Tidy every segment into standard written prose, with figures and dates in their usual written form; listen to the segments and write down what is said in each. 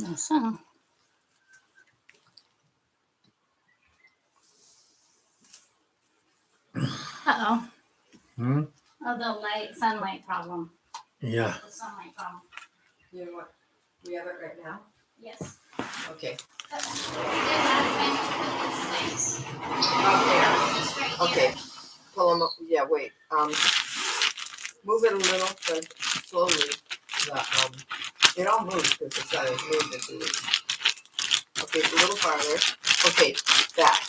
Awesome. Uh-oh. Oh, the sunlight problem. Yeah. The sunlight problem. You know what? We have it right now? Yes. Okay. We did last time with this thing. Up Just right there. Okay. here. Pull them up. Yeah, wait. Move it a little, but slowly. It all moves because the sun has moved in 2 weeks. Okay, it's a little farther. Okay, back.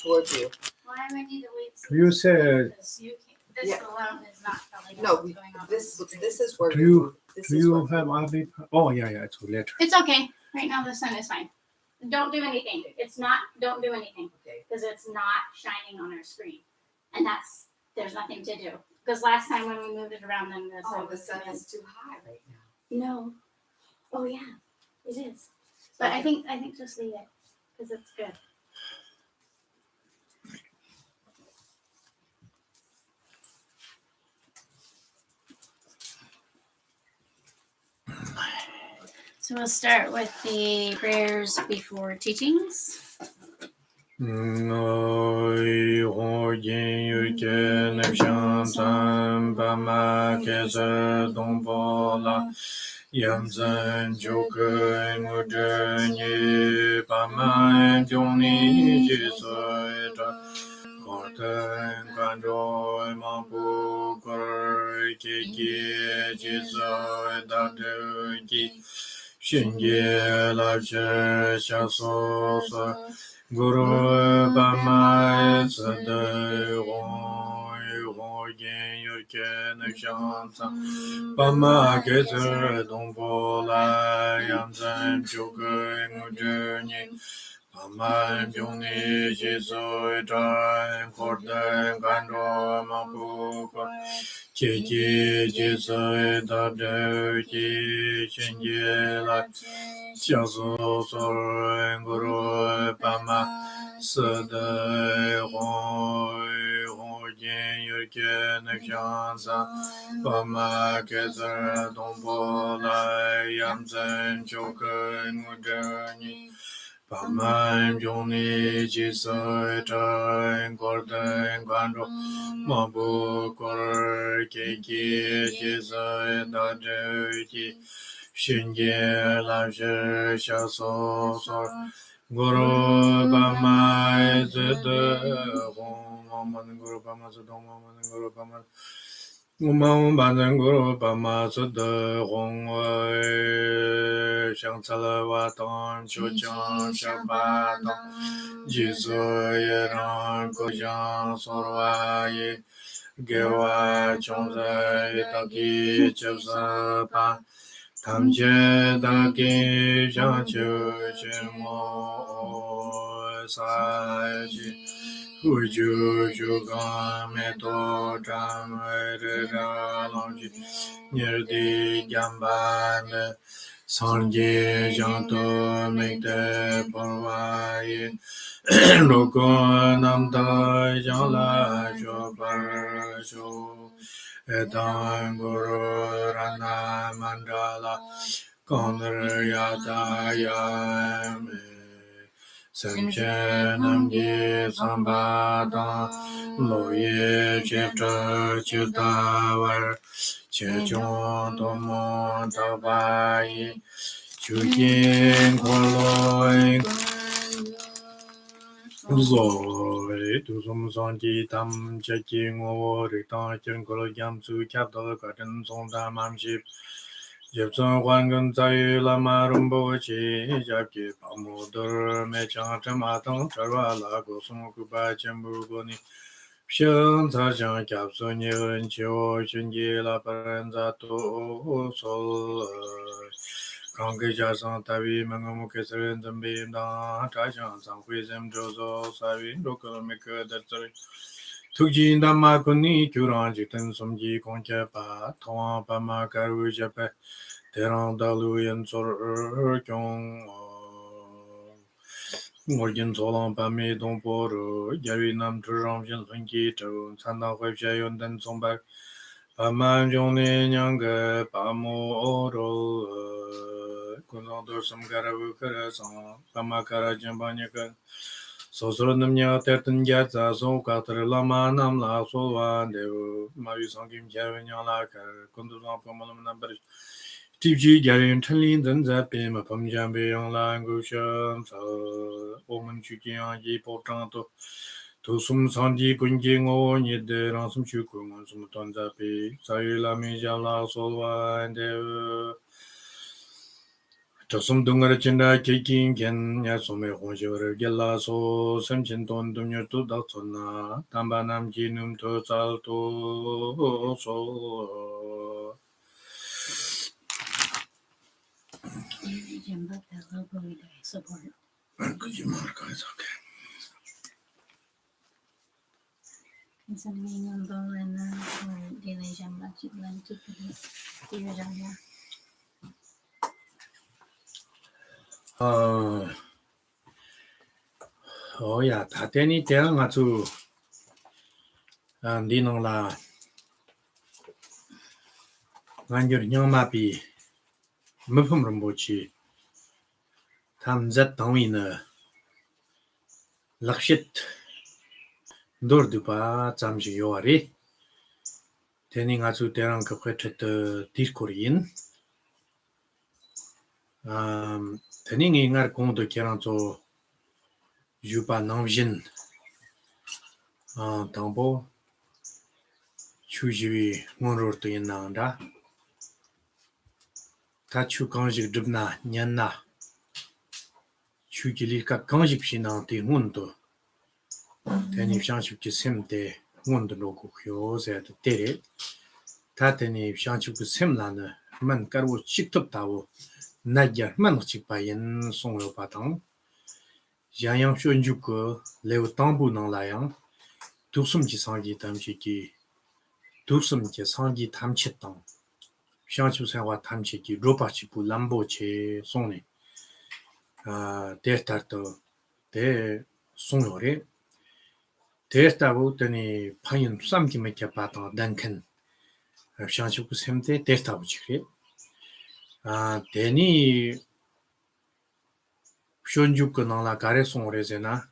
Towards you. Well, I might need to wait. You said. Because you can't, this alone is not telling us No, what's going on. this is where Do you you- move. This Do is you what have RV? Oh, yeah, it's later. It's okay. Right now the sun is fine. Don't do anything. Don't do anything. Okay. Because it's not shining on our screen. And there's nothing to do. Because last time when we moved it around, then the sun Oh, the sun is too high right now. No. Oh yeah, it is. But I think just leave it because it's good. So we'll start with the prayers before teachings. Noi ho yin yu ke ne shan san ba ma ke se dong bo la yam zhen jiu ke ngu zhen yi ba ma jiong ni ji sui zha ko ten kan zhoi ma bu ge ki ki ji sui da de ki xin ye la che xia so so Guru Bama Sade Ho Yin Yu Ke Ne Shan San Bama Ke Tse Dong Po La Yam Zhen Jiu Ge Ngu Zhe Ni Bama Jiu Ni Ji Sui Zhan Kor Den Gan Zhuo Ma Bu Kor Qi Ji Ji Sui Da Zhe Ji Xin Ye La Xia Su Su Guru Bama Sade Ho Yin Yu Ke Ne Shan San Bama Ke Tse Dong Po La Yam Zhen Jiu Ge Ngu Zhe Ni Bama Jiu Ni Ji Sui Zhan Kor Den Gan Zhuo Ma Bu Kor Qi Ji Ji Sui Da Zhe Ji Xin Ye La Shi Xia So So Guru Bama Zede Hong Man Guru Bama Zede Hong Man Guru Bama Umang Ban Guru Bama Zede Hong Xiang Ce Le Wa Tong Qiu Jiang Xia Ba Tong Ji Su Ye Rang Ge Jiang So Wa Ye Ge Wa Chong Zhe Ye Da Ki Jie Se Ba Tam Jie Da Ki Jiang Qiu Qi Mo Sai Ji Hu Ju Ju Gang Me Do Zhang Wei Zhe Zha Lang Ji Ni Di Jiang Ban De Sang Ji Jiang De Mei De Por Wa Ye Ru Gu Nam Da Jiang La Zhuo Bar Zhu Edan Guru Rana Mandala Gongr Yada Yame Semche Namgi Sambada Loye Chepta Chutawar Chechon Tomo Tabai Chukin Koloi Rồi tu sum son ti tam che ki ngo ri ta chen ko yam su kya da ka chen song da mam shi ye zhen huan gen zai yu la ma rum bo chi ja ki pa mo de me chang chen ma tong zhe wa la go song ku ba chen bu go ni xiang ca jiang kya su ni ren chi o chen ji la pa ren za tu so Gang ge jia sang ta wi men ge mu ke se ren zhen bi da ta xiang sang hui zhen zhou zhou sa wi ru ge me ge de zhe tu ji da ma gu ni ju ran ji ten sum ji gong jie ba tong ba ma ga ru jie pe de rang da lu yin zuo er jiong我因错浪把美东波罗，也与南之上平顺其州，参当会学用等崇拜，把满中的两个把摩罗， Kunando Samgaravu Karasan, Pamakara Jambanyaka, Sosronamya Tertanjata, So Katar Lama Namla, Solva, Dev, Mavisangim Javanyalaka, Kunduzan Pamalam number. TG Garin Talin, then Zapim, Pamjambi, Langushan, Omen Chukian, Yi Portanto. To some Sanji Kunjingo, yet the ransom Chukun, some Tonzapi, Sayula Mijala, Solva, and to some Dungarachinda, Kikin, Ken, Yasome, Honjor, Gela, so, Semchinton, Dunya to Datona, Tambanam Jinum to Salto, so. Support. Good you mark, it's okay. Concerning number and daily jamba chitlan to the jamba. Oh, yeah, Tateni Terangatu, and Dinola. Nganjur Nyamapi, Mupum Rambochi, Tamzat Tawina, Lakshit, Dordupa, Tamji Yori, Teningatu Terang Kapetet Discorin, Tening Ingar Kondo Keranto, Jupa Namjin, Tambo, Chuji Monor to Yananda, Tachu Kanjik Dubna, Nyana, Chujilika Kanjik Shinanti Hundo, Tenim Shanship Kisimte, Hundo Loku Hyos at Tere. Tateni Shanchuku Simlana, Man Karwo Chictop Tao, Nadia Manchipayan, Songo Patang, Jayang Shunjuku, Leo Tambu non Layang, Tursum Jisangi Tamchiki, Tursum Jisangi Tamchitang, Shanchu Sawa Tamchiki, Ropachipu Lambo Che Sone, Dertarto, De Sonore, Dertavo Teni Payan Samki Makia Patang, Duncan, Shanchuku Semte, Dertavo. Deni Shonjuk dans la carré son rezena,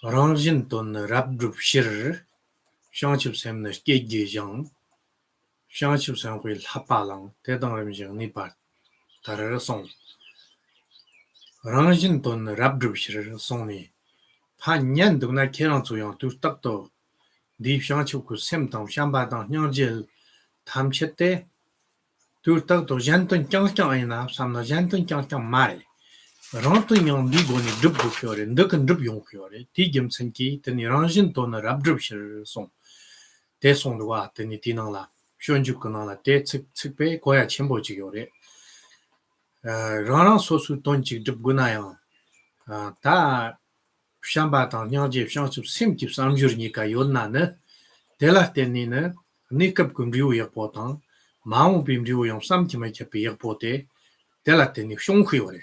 Ranjin ton rabdrup shir, Shanchup sem ne skegi jang, Shanchup sem will hapalang, Tedang Remjang Nipat, Tarason. Ranjin ton rabdrup shir soni, Panyan do na keran to yang to takto, Deep Shanchuku semtam Shambadang Nyangil, Tamchete, Turtak Janton Changchang, Samna Janton Changchang Mari. Ranton yang ligoni drip fiore, Dukan drip yon fiore, Tigim Senki, Teni Ranjin ton rabdrup shir son. Te son de wa, Teni Tinala, Shonjukanala, Te Tsipe, Koya Chimbo Chiore. Rana Sosu Tonchik drip gunayang. Ta Shambatan Nyangji, Shansup Simkip Samjurnika Yolna, Tela Tenine, Nikap Kumriu Yapotan, Maum Bimriu Yam Samkimakepi Yapote, Tela Teni Shonkiore.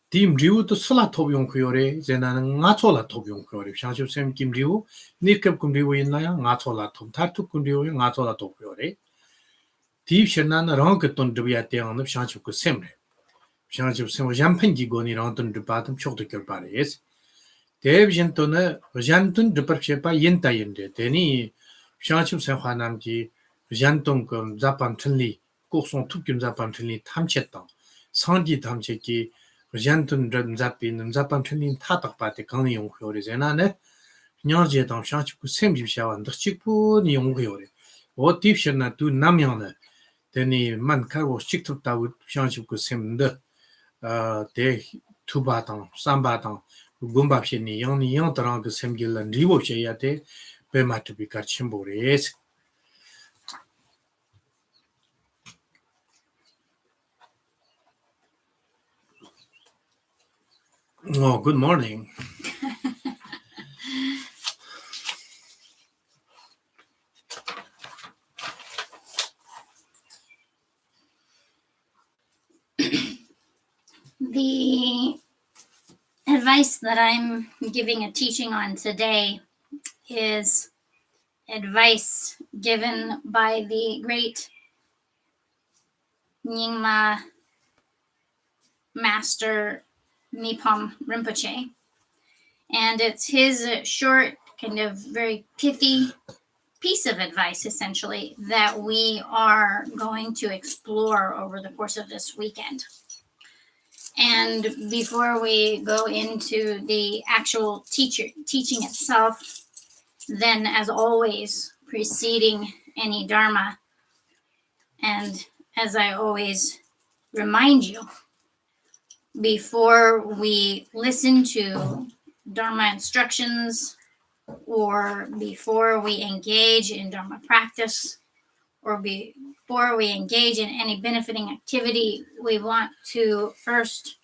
Team Riu to Sola Tobion Kyore, Zenan Natola Tobion Kyore, Shanship Sam Kim Riu, Nikap Kumriu in Naya, Natola Tom, Tatu Kumriu, Natola Topiore. Team Shernan Rankaton Dubiate on the Shanship Semre. Shanship Sem Jampangi Goni Ranton de Batum Chotiker Paris. Dave Gentone, Janton de Perchepa Yenta Yende, Teni Shanship Semhanamji, Janton Zapan Tunli, Courson Tukim Zapan Tunli, Tamchetan, Sandy Tamcheki. Janton Zapin, Zapan Training Tatak Pate Kang Yong Hyore Zenane, Nyanji Dam Shanchiku Semji Shawan, the Chiku Yong Hyore. What deep shana do Namyana, then a man cargo Chikto Tawut Shanchiku Sem de Tubatang, Sambatang, Gumba Shini, young Tarang Semgil and Rivo Shayate, Bema to be Kachimbo. Oh, good morning. The advice that I'm giving a teaching on today is advice given by the great Nyingma Master Nipam Rinpoche. And it's his short, kind of very pithy piece of advice, essentially, that we are going to explore over the course of this weekend. And before we go into the actual teaching itself, then as always, preceding any Dharma, and as I always remind you, before we listen to Dharma instructions, or before we engage in Dharma practice, or before we engage in any benefiting activity, we want to first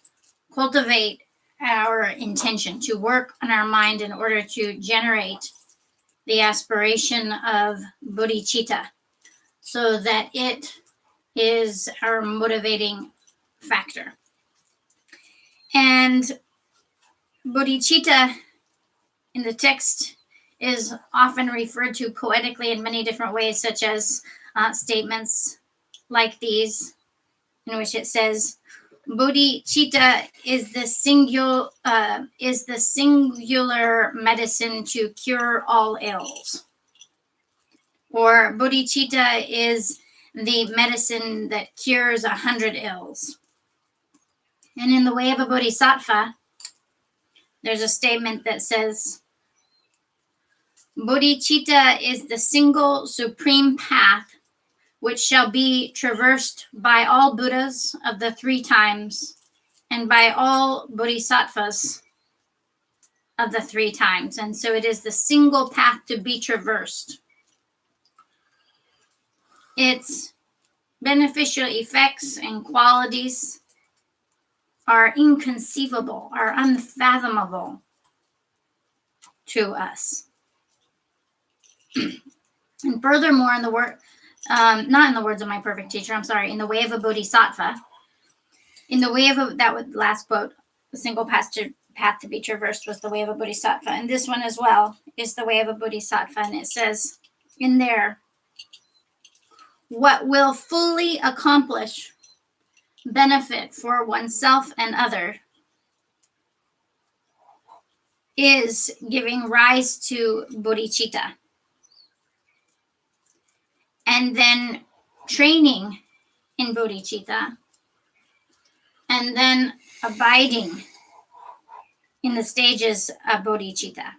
cultivate our intention to work on our mind in order to generate the aspiration of bodhicitta, so that it is our motivating factor. And bodhicitta in the text is often referred to poetically in many different ways, such as statements like these, in which it says, "Bodhicitta is the singular medicine to cure all ills," or "Bodhicitta is the medicine that cures 100 ills." And in the way of a bodhisattva, there's a statement that says, "Bodhicitta is the single supreme path which shall be traversed by all Buddhas of the 3 times and by all bodhisattvas of the 3 times." And so it is the single path to be traversed. Its beneficial effects and qualities are inconceivable, are unfathomable to us. And furthermore, in the word, not in the words of my perfect teacher, I'm sorry, in the way of a bodhisattva, in the way of a, that would last quote, the single path to be traversed was the way of a bodhisattva. And this one as well is the way of a bodhisattva. And it says in there, "What will fully accomplish benefit for oneself and other is giving rise to bodhicitta, and then training in bodhicitta, and then abiding in the stages of bodhicitta."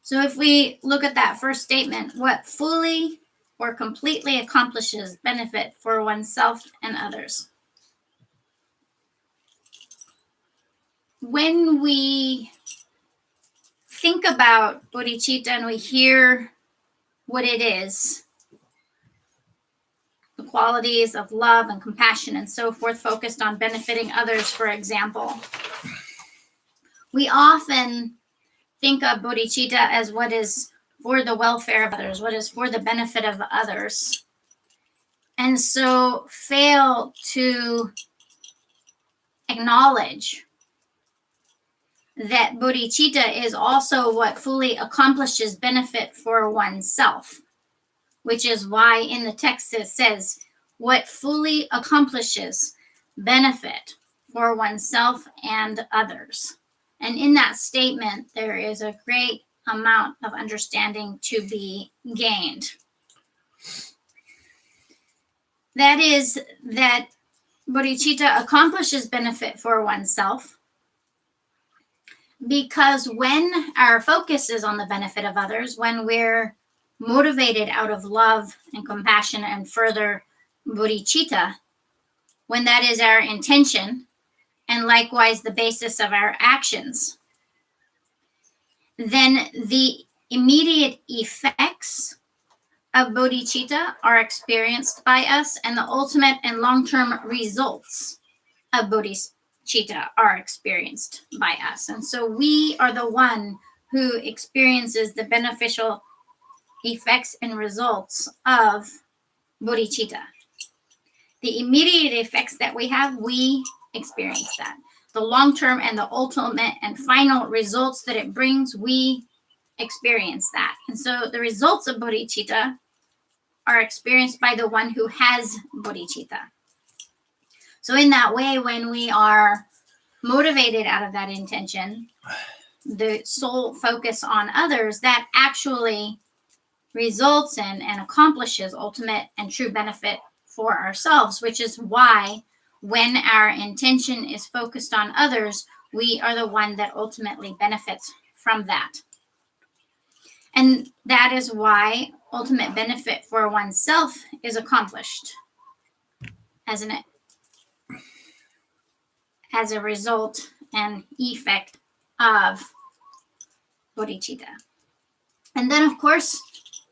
So if we look at that first statement, what fully or completely accomplishes benefit for oneself and others. When we think about bodhicitta and we hear what it is, the qualities of love and compassion and so forth, focused on benefiting others, for example, we often think of bodhicitta as what is for the welfare of others, what is for the benefit of others, and so fail to acknowledge that bodhicitta is also what fully accomplishes benefit for oneself, which is why in the text it says, "What fully accomplishes benefit for oneself and others." And in that statement, there is a great amount of understanding to be gained. That is, that bodhicitta accomplishes benefit for oneself because when our focus is on the benefit of others, when we're motivated out of love and compassion and further bodhicitta, when that is our intention and likewise the basis of our actions, then the immediate effects of bodhicitta are experienced by us, and the ultimate and long-term results of bodhicitta are experienced by us. And so we are the one who experiences the beneficial effects and results of bodhicitta. The immediate effects that we have, we experience that. The long-term and the ultimate and final results that it brings, we experience that. And so the results of bodhicitta are experienced by the one who has bodhicitta. So in that way, when we are motivated out of that intention, the sole focus on others, that actually results in and accomplishes ultimate and true benefit for ourselves, which is why when our intention is focused on others, we are the one that ultimately benefits from that. And that is why ultimate benefit for oneself is accomplished as a result and effect of bodhicitta. And then, of course,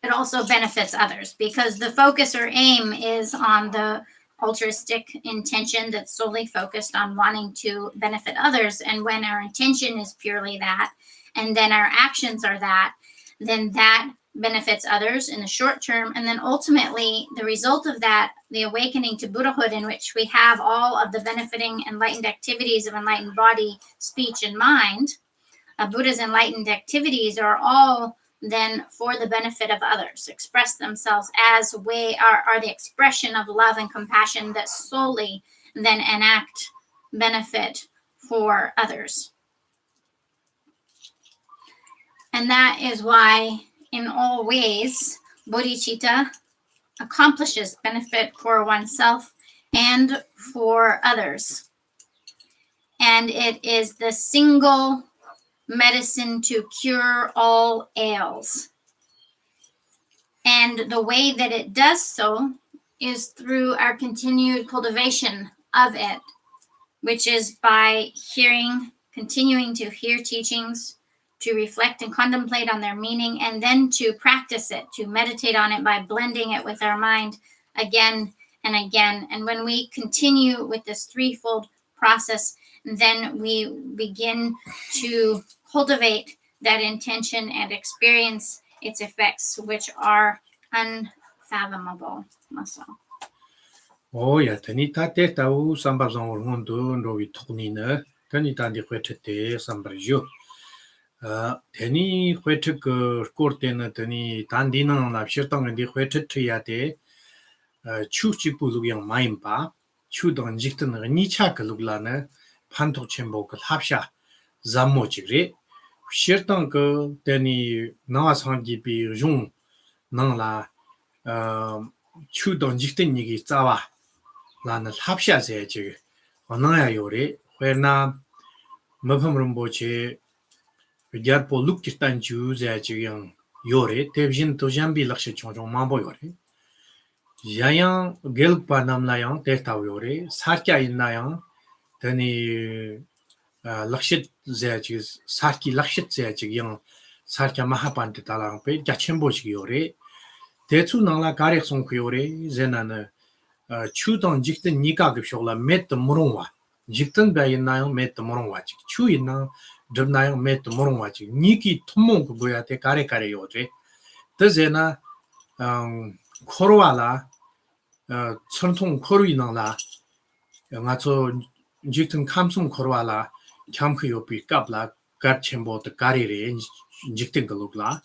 it also benefits others because the focus or aim is on the altruistic intention that's solely focused on wanting to benefit others. And when our intention is purely that, and then our actions are that, then that benefits others in the short term. And then ultimately, the result of that, the awakening to Buddhahood, in which we have all of the benefiting enlightened activities of enlightened body, speech, and mind, Buddha's enlightened activities are all then for the benefit of others, express themselves as are the expression of love and compassion that solely then enact benefit for others. And that is why in all ways bodhicitta accomplishes benefit for oneself and for others. And it is the single medicine to cure all ails. And the way that it does so is through our continued cultivation of it, which is by continuing to hear teachings, to reflect and contemplate on their meaning, and then to practice it, to meditate on it by blending it with our mind again and again. And when we continue with this threefold process, then we begin to cultivate that intention and experience its effects, which are unfathomable. 오야 tani tate tau samba zong ngondu ndowi tuknina tani tandi khwetete sambarjo tani khwetek kortena tani tandi nang la shirtang di khwetet yate chu chipu lugyang maimpa chu dong jikten ni cha luglana pantok chembo ka hapsha zammo chigre shirtang ko tani nawa sangji bi jung nang la chu dong jikten ni gi tsawa 라는 합샤세 지 언어야 요리 회나 머품rum보체 비자포 룩키스탄 주제 지경 요리 대신 도잠비 락시 총총 마보 요리 야양 겔파남라양 데이터 요리 사캬 있나양 더니 락시 제지 사키 락시 제지경 사캬 마하반테 달랑페 자쳔보시 요리 대추 나라 가릭송 요리 제나는 추던 직든 니가 급쇼라 메트 모롱와 직든 바이나요 메트 모롱와 추 있나 드나요 메트 모롱와 니기 통몽 그 뭐야 대 가레가레 요제 더제나 코로와라 천통 코로이나라 영아초 직든 감송 코로와라 캠크 요비 갑라 가쳔보드 가리레 직든 글로글라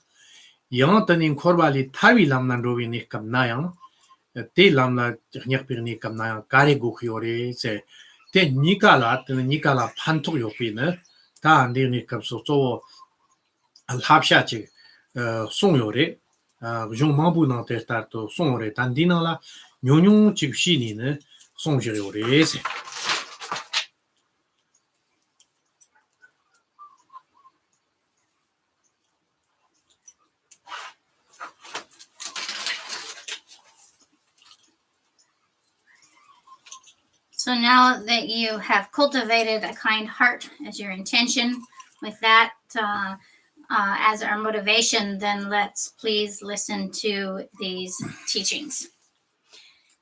영어더니 코로발리 타위 람난 로비니 갑나요 te lamla nyak pirni kamna kare gokhyore se te nikala phantok yopina ta andi ni kapso so alhapsha chi songyore jong mabu na te start to songyore tandina la nyonyong chipshi ni ne songyore se So now that you have cultivated a kind heart as your intention, with that as our motivation, then let's please listen to these teachings.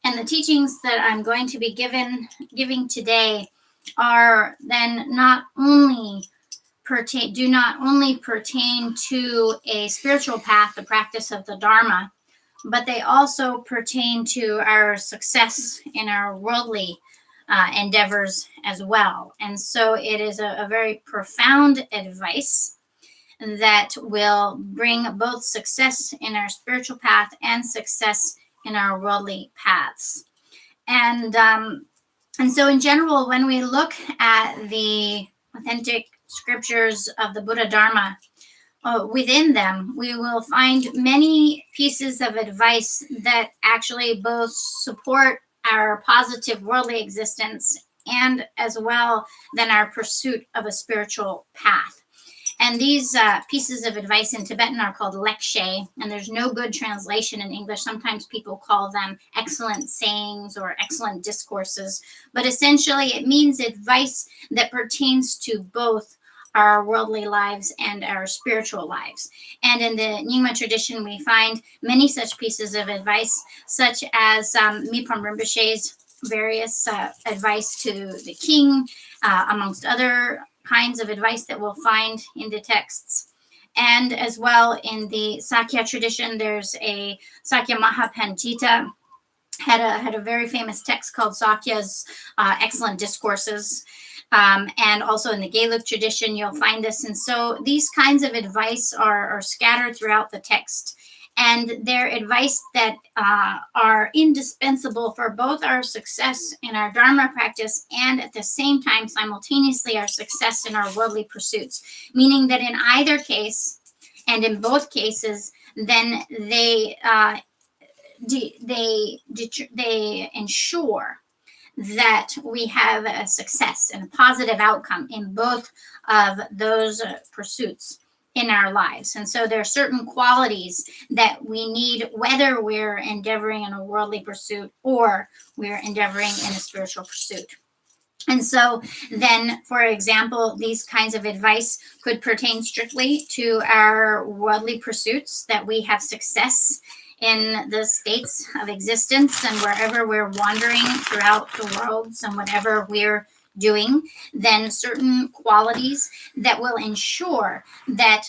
And the teachings that I'm going to be giving today are then do not only pertain to a spiritual path, the practice of the Dharma, but they also pertain to our success in our worldly endeavors as well. And so it is a very profound advice that will bring both success in our spiritual path and success in our worldly paths. And so in general, when we look at the authentic scriptures of the Buddha Dharma, within them, we will find many pieces of advice that actually both support our positive worldly existence and as well than our pursuit of a spiritual path. And these pieces of advice in Tibetan are called lekshe, and there's no good translation in English. Sometimes people call them excellent sayings or excellent discourses, but essentially it means advice that pertains to both our worldly lives and our spiritual lives. And in the Nyingma tradition, we find many such pieces of advice, such as Mipam Rinpoche's various advice to the king, amongst other kinds of advice that we'll find in the texts. And as well in the Sakya tradition, there's a Sakya Mahapanjita, had a very famous text called Sakya's Excellent Discourses. And also in the Gelug tradition, you'll find this. And so these kinds of advice are scattered throughout the text. And they're advice that are indispensable for both our success in our Dharma practice and at the same time, simultaneously, our success in our worldly pursuits. Meaning that in either case, and in both cases, then they ensure that we have a success and a positive outcome in both of those pursuits in our lives. And so there are certain qualities that we need, whether we're endeavoring in a worldly pursuit or we're endeavoring in a spiritual pursuit. And so then, for example, these kinds of advice could pertain strictly to our worldly pursuits, that we have success in the states of existence and wherever we're wandering throughout the worlds and whatever we're doing, then certain qualities that will ensure that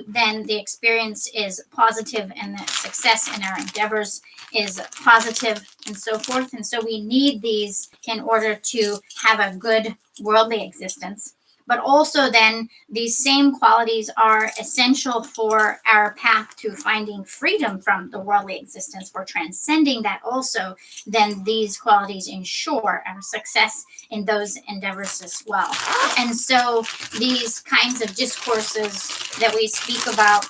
then the experience is positive and that success in our endeavors is positive and so forth. And so we need these in order to have a good worldly existence. But also then these same qualities are essential for our path to finding freedom from the worldly existence, for transcending that also. Then these qualities ensure our success in those endeavors as well. And so these kinds of discourses that we speak about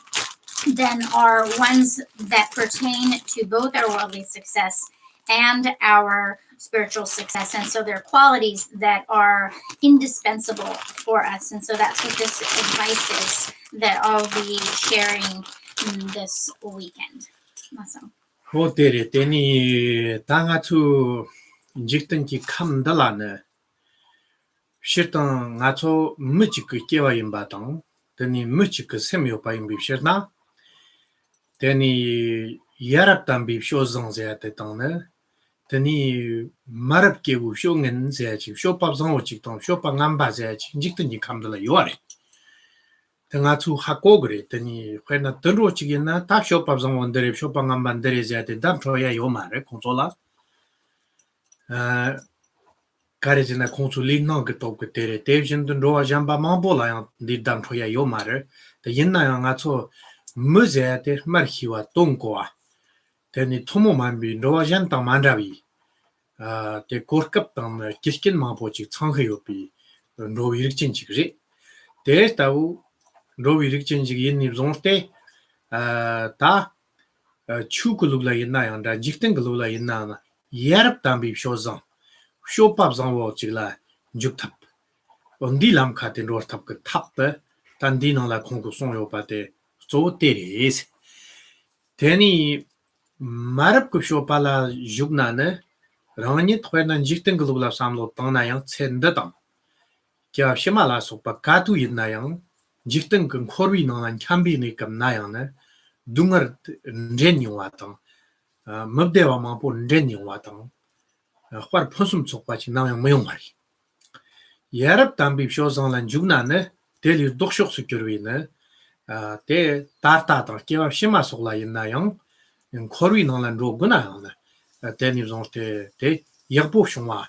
then are ones that pertain to both our worldly success and our spiritual success. And so they're qualities that are indispensable for us. And so that's what this advice is that I'll be sharing this weekend. Awesome. 호텔에 때니 당아추 직등기 감달라네 실당 아초 무지그 깨와인 바당 되니 무지그 세미오 바인 비셔나 되니 야랍단 비쇼정제 때당네 되니 마랍게 우쇼는 제지 쇼밥성 오직동 쇼빵 안바제 직등기 감달라 요아래 등아추 하고 그래 되니 회나 들어오지겠나 다 쇼밥성 원들이 쇼빵 안반들이 제데 담초야 요 말을 공조라 가르지나 공수리는 것도 그때 대신도 로아잠바 마볼라야 디담초야 요 말을 더 옛날에 가서 무제한테 말히와 동고아 되니 토모만비 로아잔다 만라비 대 고르급당 기스킨 마보지 청해요비 로이릭진지 그지 대다우 로이릭진지 옛니 종때 다 추글루라 옛날에 직등글루라 옛날에 예럽담비 쇼정 쇼밥상워 지라 죽탑 언디람 카텐 로탑 그 탑베 단디나라 공구송요 바데 조테리스 테니 마랍 쇼팔라 죽나네 라니 토에난 직등글루라 삼로 땅나양 첸다담 겨 시말라 소파 카투 있나양 직등근 코르비나란 캠비니 감나양네 둥어 렌니와당 럽데와 마포 렌니와당 화르 퍼숨 속바치 나양 모용마리 예럽 담비 쇼상란 죽나네 델리 독쇼스 겨루이네 데 따따다 깨와 시마 속라 있나양 코르비나란 로그나양네 데니존테 데 약보 숑와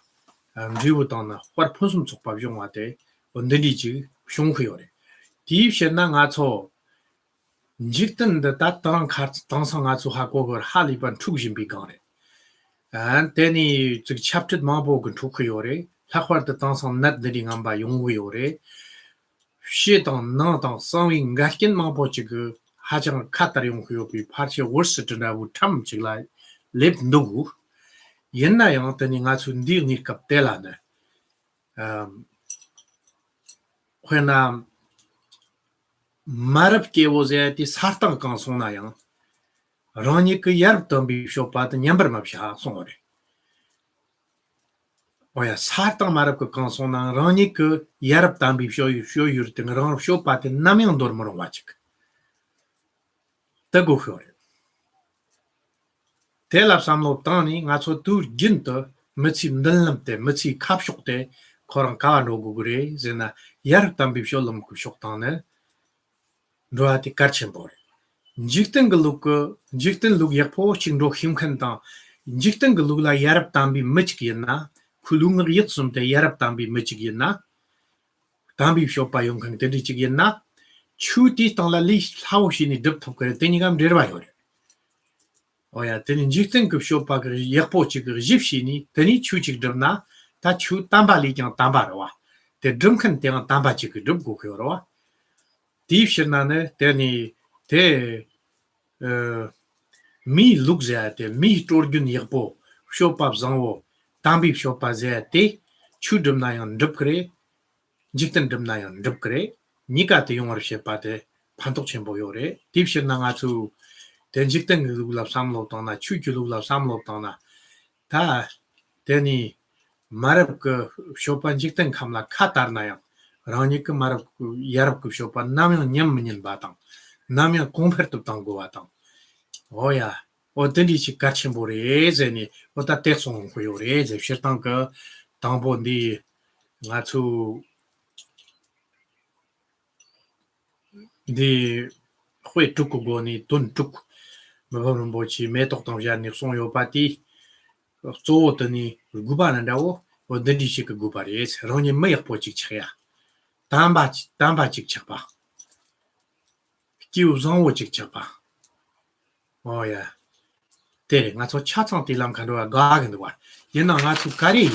리부다나 화르 퍼숨 속바 용와데 언들리지 숑크요레 디입셴나 가초 직등의 따뜻한 당상 아주 하고 그 할이번 투신비 간에 And then 저 chapter 마보 그 두크요래. 학화도 당선 낫들이 안바 용구요래. 시당 나당 상위 같긴 마보 지그 하장 카타리 용구요 파티 월스트나고 참 지라 랩 누구 옛날 영어더니 가서 니니 갑텔라네. when marab ke wozati sartang kan sona yang rani ke yarb tambi shopat nyambar mabsha sonore oya sartang marab ke kan sona rani ke yarb tambi sho yurting ran shopat naming dormor wachik tago khore telap samlo tani ngaso tu jinto mitsi ndallamte mitsi kapshokte koran ka no gugure zena yarb tambi sholom ku shoktane roati karchembore Jikten luk yakpo chingro himkanta jikten luk la yarab tambi mechgina kulung yitsumte yarab tambi mechgina tambi shopa yongkang tedi chigina chuti tang la li hawshini dip thop kare tenigam derwa yore oya teni jikten kup shopa kare yakpo chig jipshini teni chuchig dirna ta chu tamba li kyang tamba rawa te drumkan tenga tamba chig drup go khyorwa deep shirnane teni te mi lukzate mi torgun yirpo shopap zanwo tambi shopazate chudum nayan dupkre jikten dum nayan dupkre nikate yongor shepate pantok chembo yore dipshir nanga chu den jikten lulap samlo tona chuju lulap samlo tona ta teni marab ke shopan jikten kamla katar nayan rani ke marab yarab ke shopan namyan nyam batang namyan kompertup tango batang oya 어떤지 집 같이 모래제니 어다 대송 고요래제 싫던 그 당본디 나추 디会 두고 고니 돈 두고 뭐는 뭐지 매독동 자니 송요 파티 조더니 구바는다고 어떤지 집 구바리 새로니 매약 보직 쳐야 담바 직접 봐 기우성 오 직접 봐 오야 때 ngaso chatsang tilam khandwa gaagin wa yena ngaso kari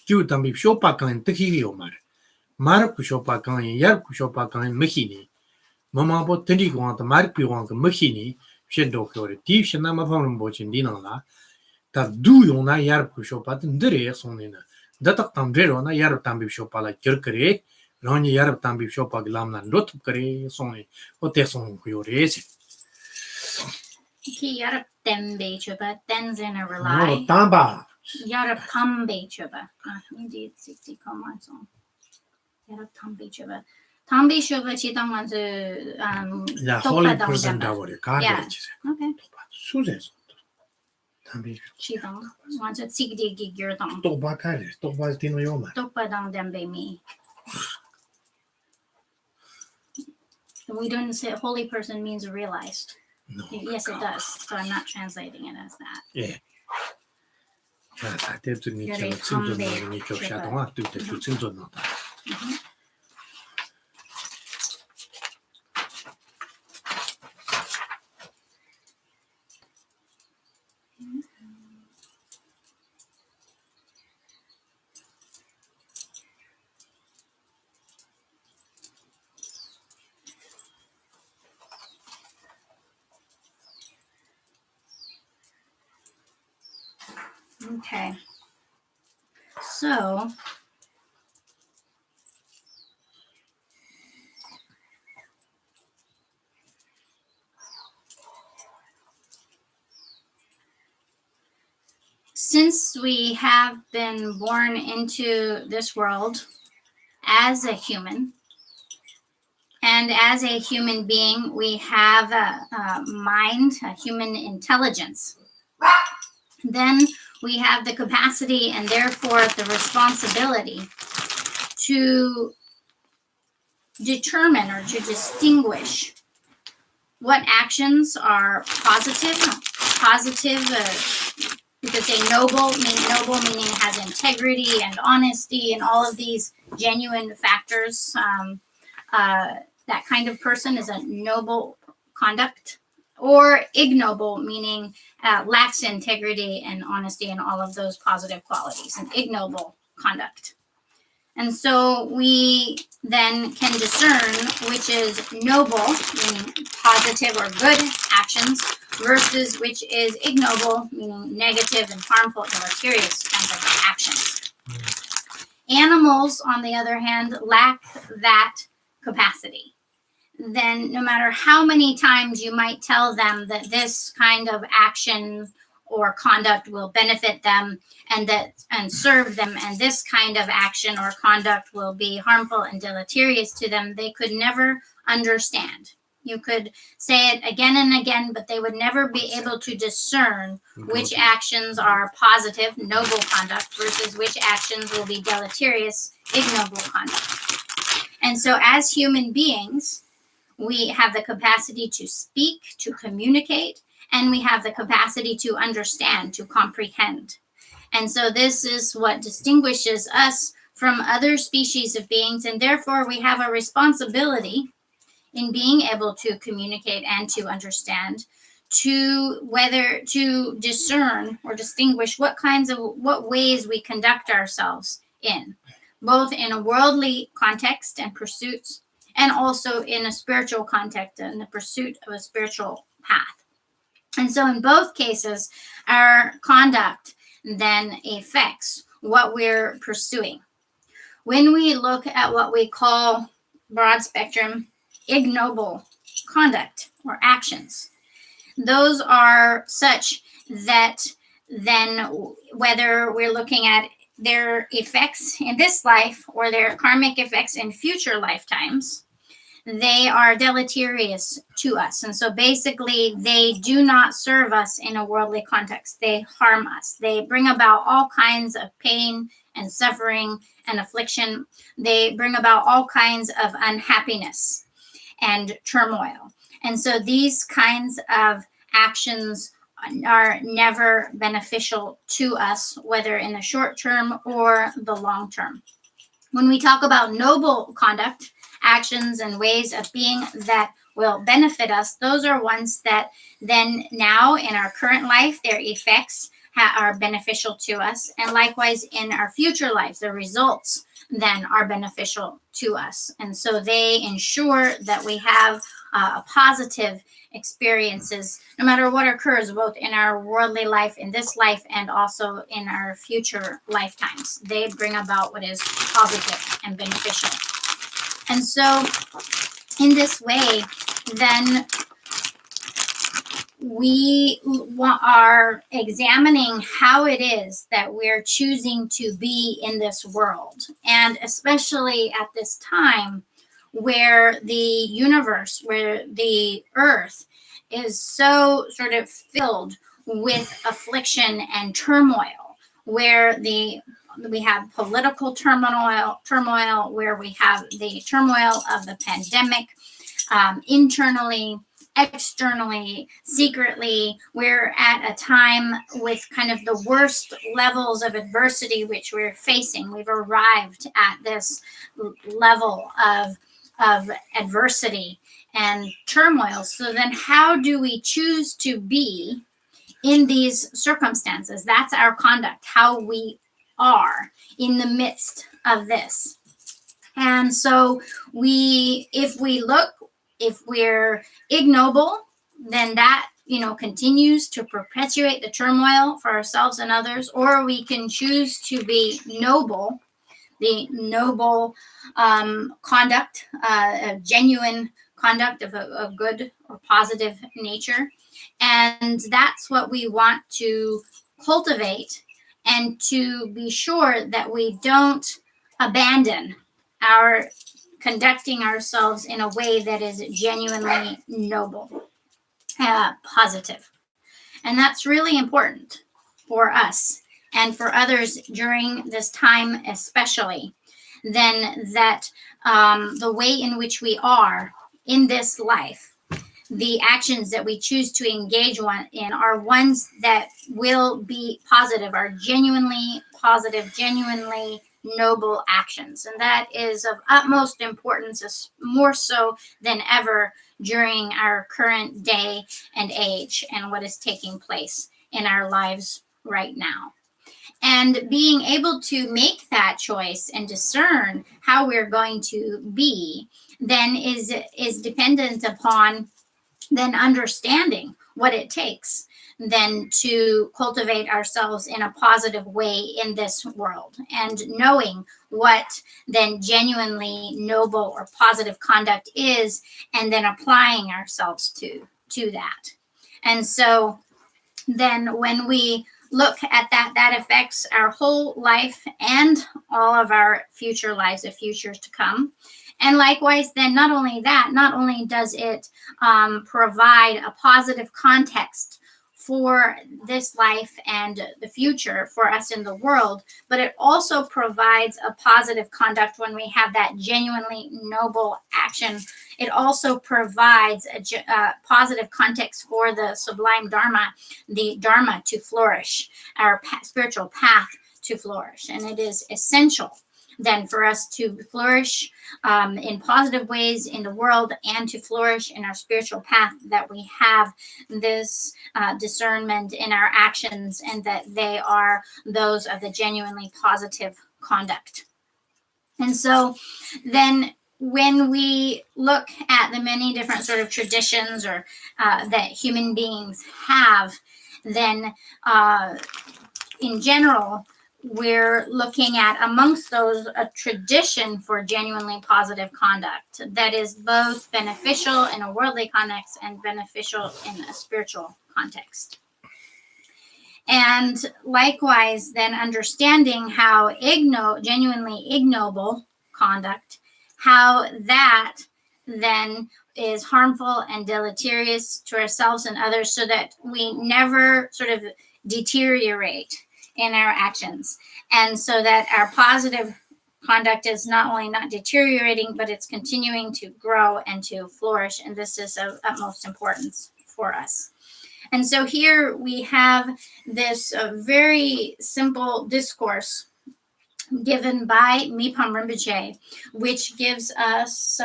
kyu tambi shopa kan tikhi yo mar ku shopa kan yar ku shopa kan mkhini mama bo tindi ko ta mar pi wang mkhini shendo khore ti shna ma pham bo chin dina la ta du yo na yar ku shopa ndre sonina datak tam re ro na yar tambi shopa la kir kare rani yar tambi shopa glam na lot kare soni o te son ku yo re Ki yarap tembe chuba tenzen a no rely. tamba Yarap tambe chuba. Indeed, 60 so. Yarap tambe chuba. Tambe chuba chitang manzu ya holy person da wore ka Yeah. ge Okay. 수제 담비 Chitang manzu tsigdi gigir tang. 또 바카레 또 바티노 요마 Tokpa dang dembe me. We don't say holy person means realized. no Yes, it does. So I'm not translating it as that. 예 자, 다때쯤 열의 니처럼 친존 담배, 나오니 겹샤동아 뜻대 주 친존 나다 Okay. So since we have been born into this world as a human, and as a human being, we have a mind, a human intelligence. Then we have the capacity and therefore the responsibility to determine or to distinguish what actions are positive, you could say noble meaning it has integrity and honesty and all of these genuine factors. That kind of person is a noble conduct or ignoble, meaning lacks integrity and honesty and all of those positive qualities, an ignoble conduct. And so we then can discern which is noble, meaning positive or good actions, versus which is ignoble, meaning negative and harmful, deleterious kinds of actions. Animals, on the other hand, lack that capacity. Then no matter how many times you might tell them that this kind of action or conduct will benefit them and serve them, and this kind of action or conduct will be harmful and deleterious to them, they could never understand. You could say it again and again, but they would never be able to discern which actions are positive, noble conduct, versus which actions will be deleterious, ignoble conduct. And so as human beings, we have the capacity to speak, to communicate, and we have the capacity to understand, to comprehend. And so this is what distinguishes us from other species of beings, and therefore we have a responsibility in being able to communicate and to understand, to discern or distinguish what ways we conduct ourselves in, both in a worldly context and pursuits, and also in a spiritual context and the pursuit of a spiritual path. And so in both cases, our conduct then affects what we're pursuing. When we look at what we call broad spectrum ignoble conduct or actions, those are such that then whether we're looking at their effects in this life or their karmic effects in future lifetimes, they are deleterious to us. And so basically, they do not serve us in a worldly context. They harm us. They bring about all kinds of pain and suffering and affliction. They bring about all kinds of unhappiness and turmoil. And so these kinds of actions are never beneficial to us, whether in the short term or the long term. When we talk about noble conduct, actions and ways of being that will benefit us, those are ones that then now in our current life, their effects are beneficial to us. And likewise in our future lives, the results then are beneficial to us. And so they ensure that we have positive experiences no matter what occurs, both in our worldly life, in this life, and also in our future lifetimes. They bring about what is positive and beneficial. And so in this way, then we are examining how it is that we're choosing to be in this world. And especially at this time where the universe, where the earth is so sort of filled with affliction and turmoil, where we have political turmoil, where we have the turmoil of the pandemic, internally, externally, secretly. We're at a time with kind of the worst levels of adversity which we're facing. We've arrived at this level of adversity and turmoil. So then how do we choose to be in these circumstances? That's our conduct, how we are in the midst of this. And so if we're ignoble, then that continues to perpetuate the turmoil for ourselves and others. Or we can choose to be noble, the noble conduct, a genuine conduct of a good or positive nature. And that's what we want to cultivate, and to be sure that we don't abandon our conducting ourselves in a way that is genuinely noble, positive. And that's really important for us and for others during this time especially, then that the way in which we are in this life, the actions that we choose to engage in are ones that will be positive, are genuinely positive, genuinely noble actions. And that is of utmost importance, more so than ever during our current day and age and what is taking place in our lives right now. And being able to make that choice and discern how we're going to be then is dependent upon then understanding what it takes then to cultivate ourselves in a positive way in this world, and knowing what then genuinely noble or positive conduct is, and then applying ourselves to that. And so then when we look at that, that affects our whole life and all of our future lives of futures to come. And likewise, then not only does it provide a positive context for this life and the future for us in the world, but it also provides a positive conduct when we have that genuinely noble action. It also provides a positive context for the sublime Dharma, the Dharma to flourish, our spiritual path to flourish. And it is essential then for us to flourish in positive ways in the world and to flourish in our spiritual path, that we have this discernment in our actions and that they are those of the genuinely positive conduct. And so then when we look at the many different sort of traditions or that human beings have, then in general, we're looking at amongst those a tradition for genuinely positive conduct that is both beneficial in a worldly context and beneficial in a spiritual context. And likewise, then understanding how genuinely ignoble conduct, how that then is harmful and deleterious to ourselves and others, so that we never sort of deteriorate in our actions, and so that our positive conduct is not only not deteriorating, but it's continuing to grow and to flourish. And this is of utmost importance for us. And so here we have this very simple discourse given by Mipam Rinpoche, which gives us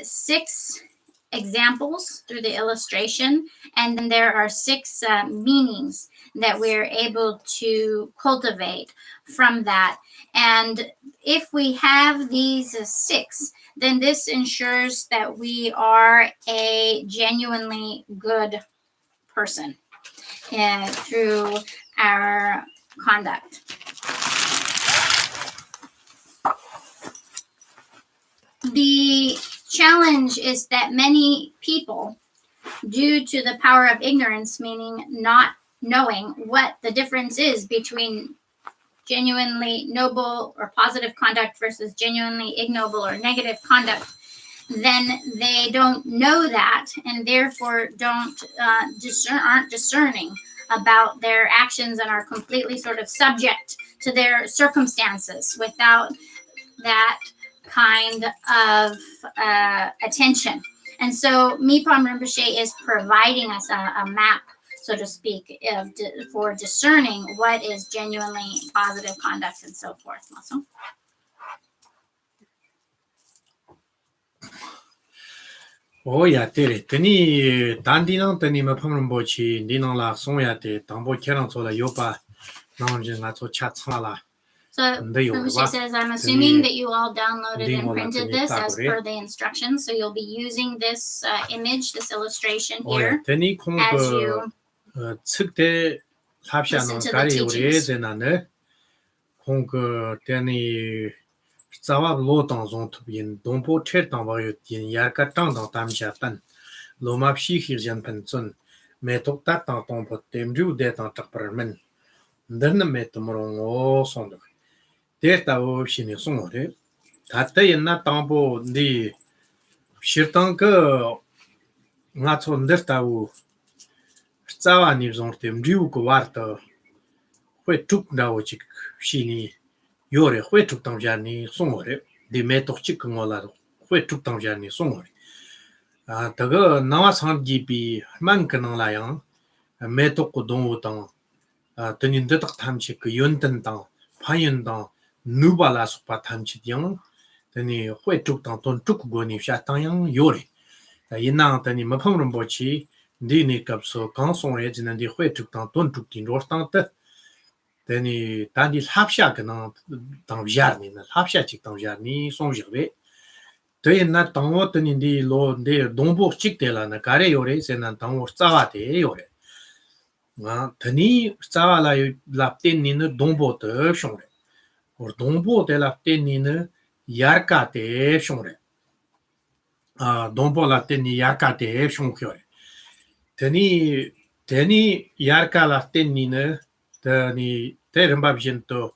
6 examples through the illustration, and then there are 6 meanings that we're able to cultivate from that. And if we have these 6, then this ensures that we are a genuinely good person through our conduct. The challenge is that many people, due to the power of ignorance, meaning not knowing what the difference is between genuinely noble or positive conduct versus genuinely ignoble or negative conduct, then they don't know that, and therefore aren't discerning about their actions and are completely sort of subject to their circumstances without that kind of attention. And so Mipam Rinpoche is providing us a map, so to speak, for discerning what is genuinely positive conduct and so forth. Also. ya tere tani dandinang tani ma phamram bochi ninang la songya te tangbo kerang chola yopa nang jing la cho cha la. So Rinpoche says, I'm assuming that you all downloaded and printed this as per the instructions. So you'll be using this image, this illustration here, as you listen to the teachings. Zawab lo tang zong tu yin dongpo cher tang ba yu yin yar ka tang tang tam sha tan lo map shi hir jan pen chun me tok ta tang tong po tem ju de tang tak par men ndan me tum rong o song de de ta o shi ni song re ta ta yin na tang po di shir tang ke nga chon der ta u zawa ni zong tem ju ko war ta hui tuk da o chik shi ni 요래 회축 당자니 송어래 디메톡치 근거라 회축 당자니 송어래 아 더거 나와 상기비 만근능라양 메톡고 동우당 아 드닌데 딱 탐치 그 연든당 파연당 누발라 속바 탐치디양 tani hui chuk tang ton chuk go ni sha tang yang yore yinang tani ma phang rum bo chi di ni kap so kang song re jin di hui chuk tang ton chuk tin ro tang ta tani ta di lhap sha ga nang tang jar ni na lhap sha chik tang jar ni song ji be to yin na tang wo tani di lo de dong bo chik de la na ka re yore se na tang wo tsa wa de yore nga tani tsa wa la lap ten ni na dong bo de shong re or dong bo de lap ten ni na yarkate shongre dombo la teni yarkate shongkyore teni yarka la teni ne teni teramba bjento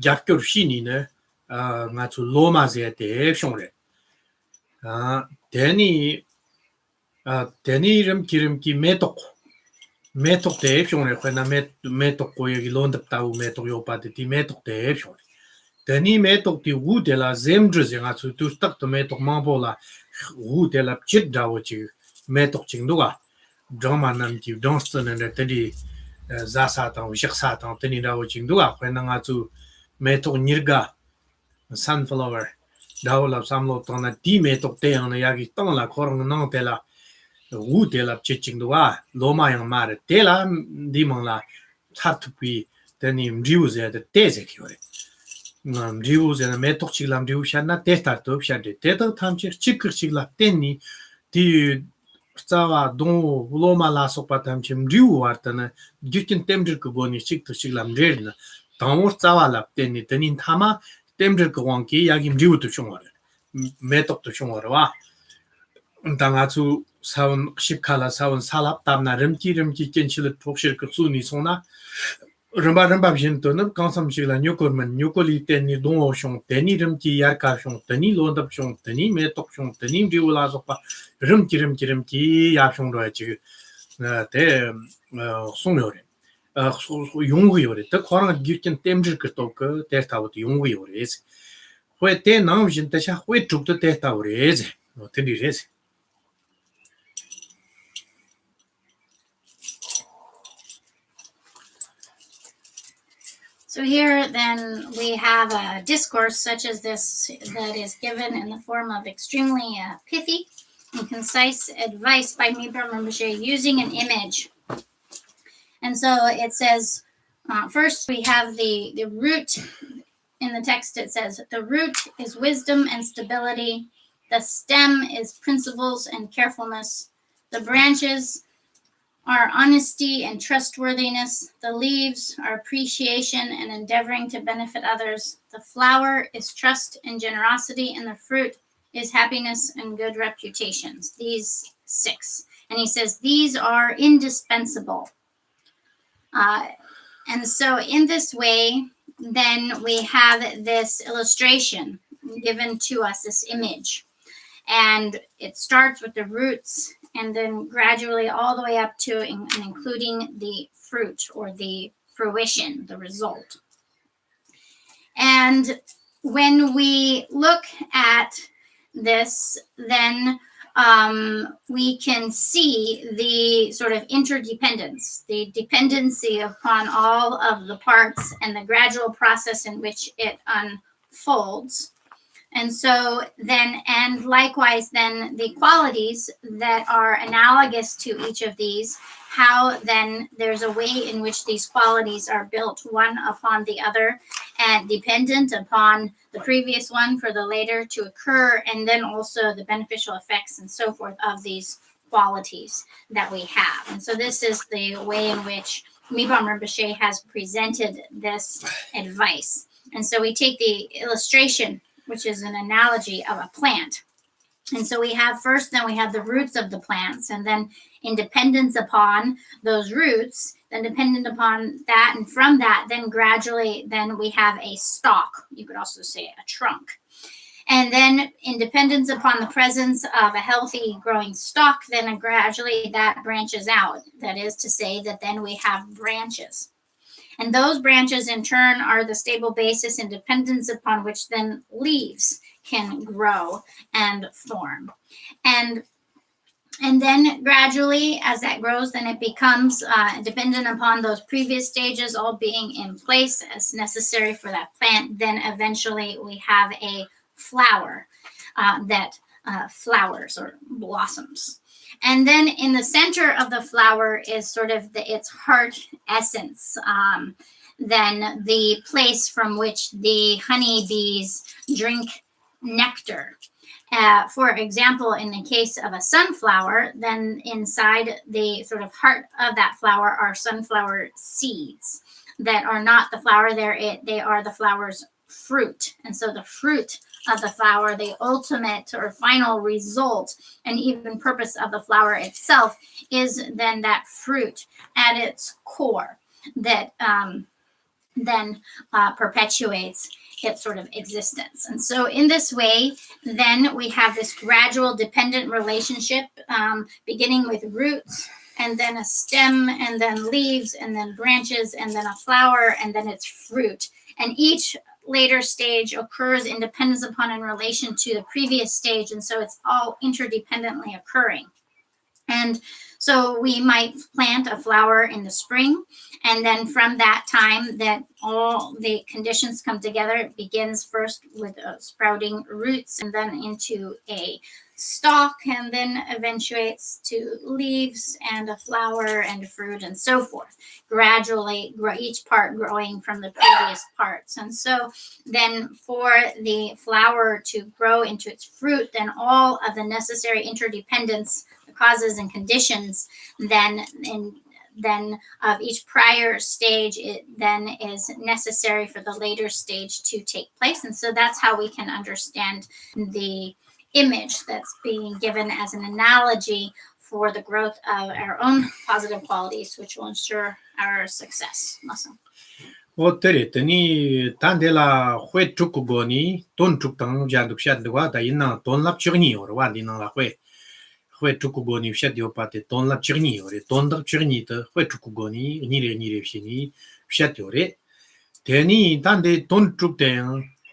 yakyor shini ne nga chu loma zete shongre teni 름 기름 기 메톡 대 shongre khna metok ko yegi londap taw metok yo pa ti metok de shongre teni metok ti wu de la zemdre zinga chu tu tak to metok mambo la wu de la chit da wo chi metok ching do ga drama nam ti dongsten ne tedi za sa ta shik sa ta teni da wo ching do ga khna nga chu metok nirga sunflower da wo la samlo to na ti metok te ang na yagi tong la khorong nang te la wu de la chit ching do ga lo ma yang ma de te la di mang la cha tu pi teni mriu ze de te ze ki 리우즈는 메톡치람 리우샤나 테스타도 없샤데 테도 탐치 치크치라 텐니 디 스타와 동 로마라 소파탐치 리우 와르타나 기킨 템들 그보니 치크치람 레르나 당오 스타와라 텐니 테닌 타마 템들 그왕키 야기 리우도 숑어레 메톡도 숑어와 당아주 사원 십칼라 사원 살랍 담나 름티 켄치르 톡실 그 수니 소나 rumba bjintono kansam shigla nyokorman nyokoli teni dongo shong teni rimki yarka shong teni londap shong teni metok shong teni diula sopa rimki ya shong ro chi te songyore yonggu yore te khorang gyukin temjir kerto ke te tawt yonggu yore es hwe te nam jin ta sha hwe truk te tawre es no te di res. So here then we have a discourse such as this that is given in the form of extremely pithy and concise advice by Mibram Rinpoche using an image. And so it says, first we have the root. In the text it says, the root is wisdom and stability. The stem is principles and carefulness. The branches are honesty and trustworthiness. The leaves are appreciation and endeavoring to benefit others. The flower is trust and generosity, and the fruit is happiness and good reputations. These 6. And he says, these are indispensable. And so in this way, then we have this illustration given to us, this image. And it starts with the roots and then gradually all the way up to and including the fruit or the fruition, the result. And when we look at this, then we can see the sort of interdependence, the dependency upon all of the parts and the gradual process in which it unfolds. And so then, and likewise, then the qualities that are analogous to each of these, how then there's a way in which these qualities are built one upon the other and dependent upon the previous one for the later to occur, and then also the beneficial effects and so forth of these qualities that we have. And so this is the way in which Mibam Rinpoche has presented this advice. And so we take the illustration, which is an analogy of a plant. And so we have first, then we have the roots of the plants, and then in dependence upon those roots, then dependent upon that, and from that, then gradually, then we have a stalk. You could also say a trunk. And then in dependence upon the presence of a healthy growing stalk, then gradually that branches out. That is to say that then we have branches. And those branches in turn are the stable basis and dependence upon which then leaves can grow and form. And And then gradually, as that grows, then it becomes dependent upon those previous stages all being in place as necessary for that plant. Then eventually we have a flower that flowers or blossoms. And then in the center of the flower is sort of its heart essence. Then the place from which the honeybees drink nectar. For example, in the case of a sunflower, then inside the sort of heart of that flower are sunflower seeds that are not the flower. They are the flower's fruit. And so the fruit of the flower, the ultimate or final result and even purpose of the flower itself is then that fruit at its core that then perpetuates its sort of existence. And so in this way, then we have this gradual dependent relationship beginning with roots and then a stem and then leaves and then branches and then a flower and then its fruit. And each later stage occurs in dependence upon in relation to the previous stage. And so it's all interdependently occurring. And so we might plant a flower in the spring, and then from that time that all the conditions come together, it begins first with sprouting roots and then into a stalk and then eventuates to leaves and a flower and fruit and so forth, gradually each part growing from the previous parts. And so then for the flower to grow into its fruit, then all of the necessary interdependence, the causes and conditions then of each prior stage, it then is necessary for the later stage to take place. And so that's how we can understand the image that's being given as an analogy for the growth of our own positive qualities, which will ensure our success. Awesome. 어때랬더니 단데라 회 죽고 거니 돈 죽당 자도 샷도와 다 있나 돈 납치니 오르와 니나라 회 죽고 거니 샷디오 파테 돈 납치니 오레 돈 납치니도 회 죽고 거니 니레 피니 샷디오레 대니 단데 돈 죽대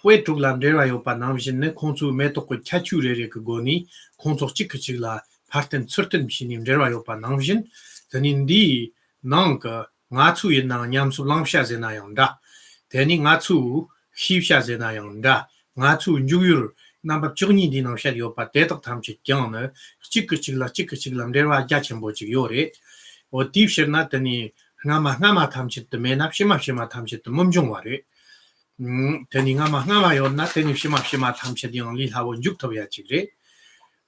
회 죽람데라요 파나미신네 콘수 메토코 차추레레 그거니 콘소 찍크치라 파텐 certain 미신님 데라요 파나미신 드닌디 난가 ngācu yin nāng ñamsu lāngshā zi nā yang dā. Tēni ngācu xīwshā zi nā yang dā. Ngācu nyūyur nāmbab chūgni di nāng shā di yōpa tētak tam chī kiāng nā chīka chīkla mdērwā jā chīmbo chī yō re. O tīw shir nā tēni ngāma tam chī tā mē nāp shimā tam chī tā mumchōng wā re. Tēni ngāma yō nā tēni shimā tam chī di yāng lī lhā wō nyūk taw yā chī re.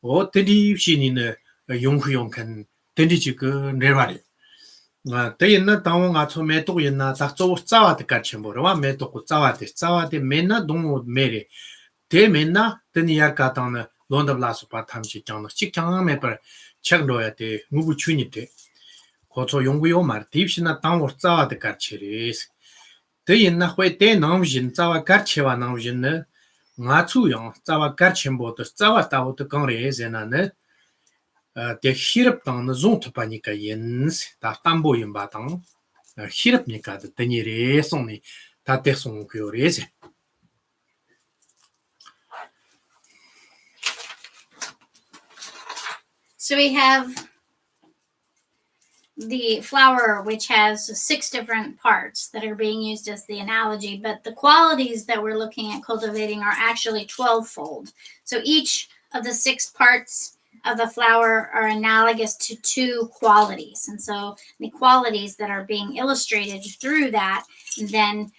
O tēni shī nī nā yōng hu yōng kan tēni chī kā mdērwā re. 대인나 당원가 처음에 또 있나 작조 짜와드 같이 뭐라와 매도 짜와데 맨나 동호 메레 대맨나 드니야 가다는 론더블라스 바탐시 장의 직장함에 버 책로야 돼 누구 주니데 고초 연구요 말 딥시나 당원 짜와드 같이리스 대인나 회대 남진 짜와 같이와 남진네 나추용 짜와 같이 뭐도 짜와다부터 강레제나네 대 히럽당 존트 파니까 인스 다 담보 임바당 히럽니까 드니레 송니 다 대송 그요레제 So we have the flower, which has 6 different parts that are being used as the analogy, but the qualities that we're looking at cultivating are actually 12-fold. So each of the 6 parts of the flower are analogous to 2 qualities. And so the qualities that are being illustrated through that then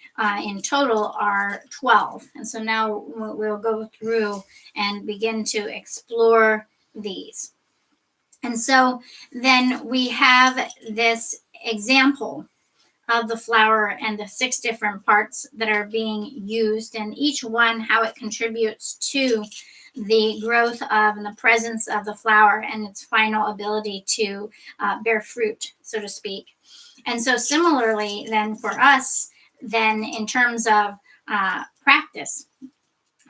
in total are 12. And so now we'll go through and begin to explore these. And so then we have this example of the flower and the 6 different parts that are being used, and each one how it contributes to the growth of and the presence of the flower and its final ability to bear fruit, so to speak. And so similarly then for us, then in terms of practice,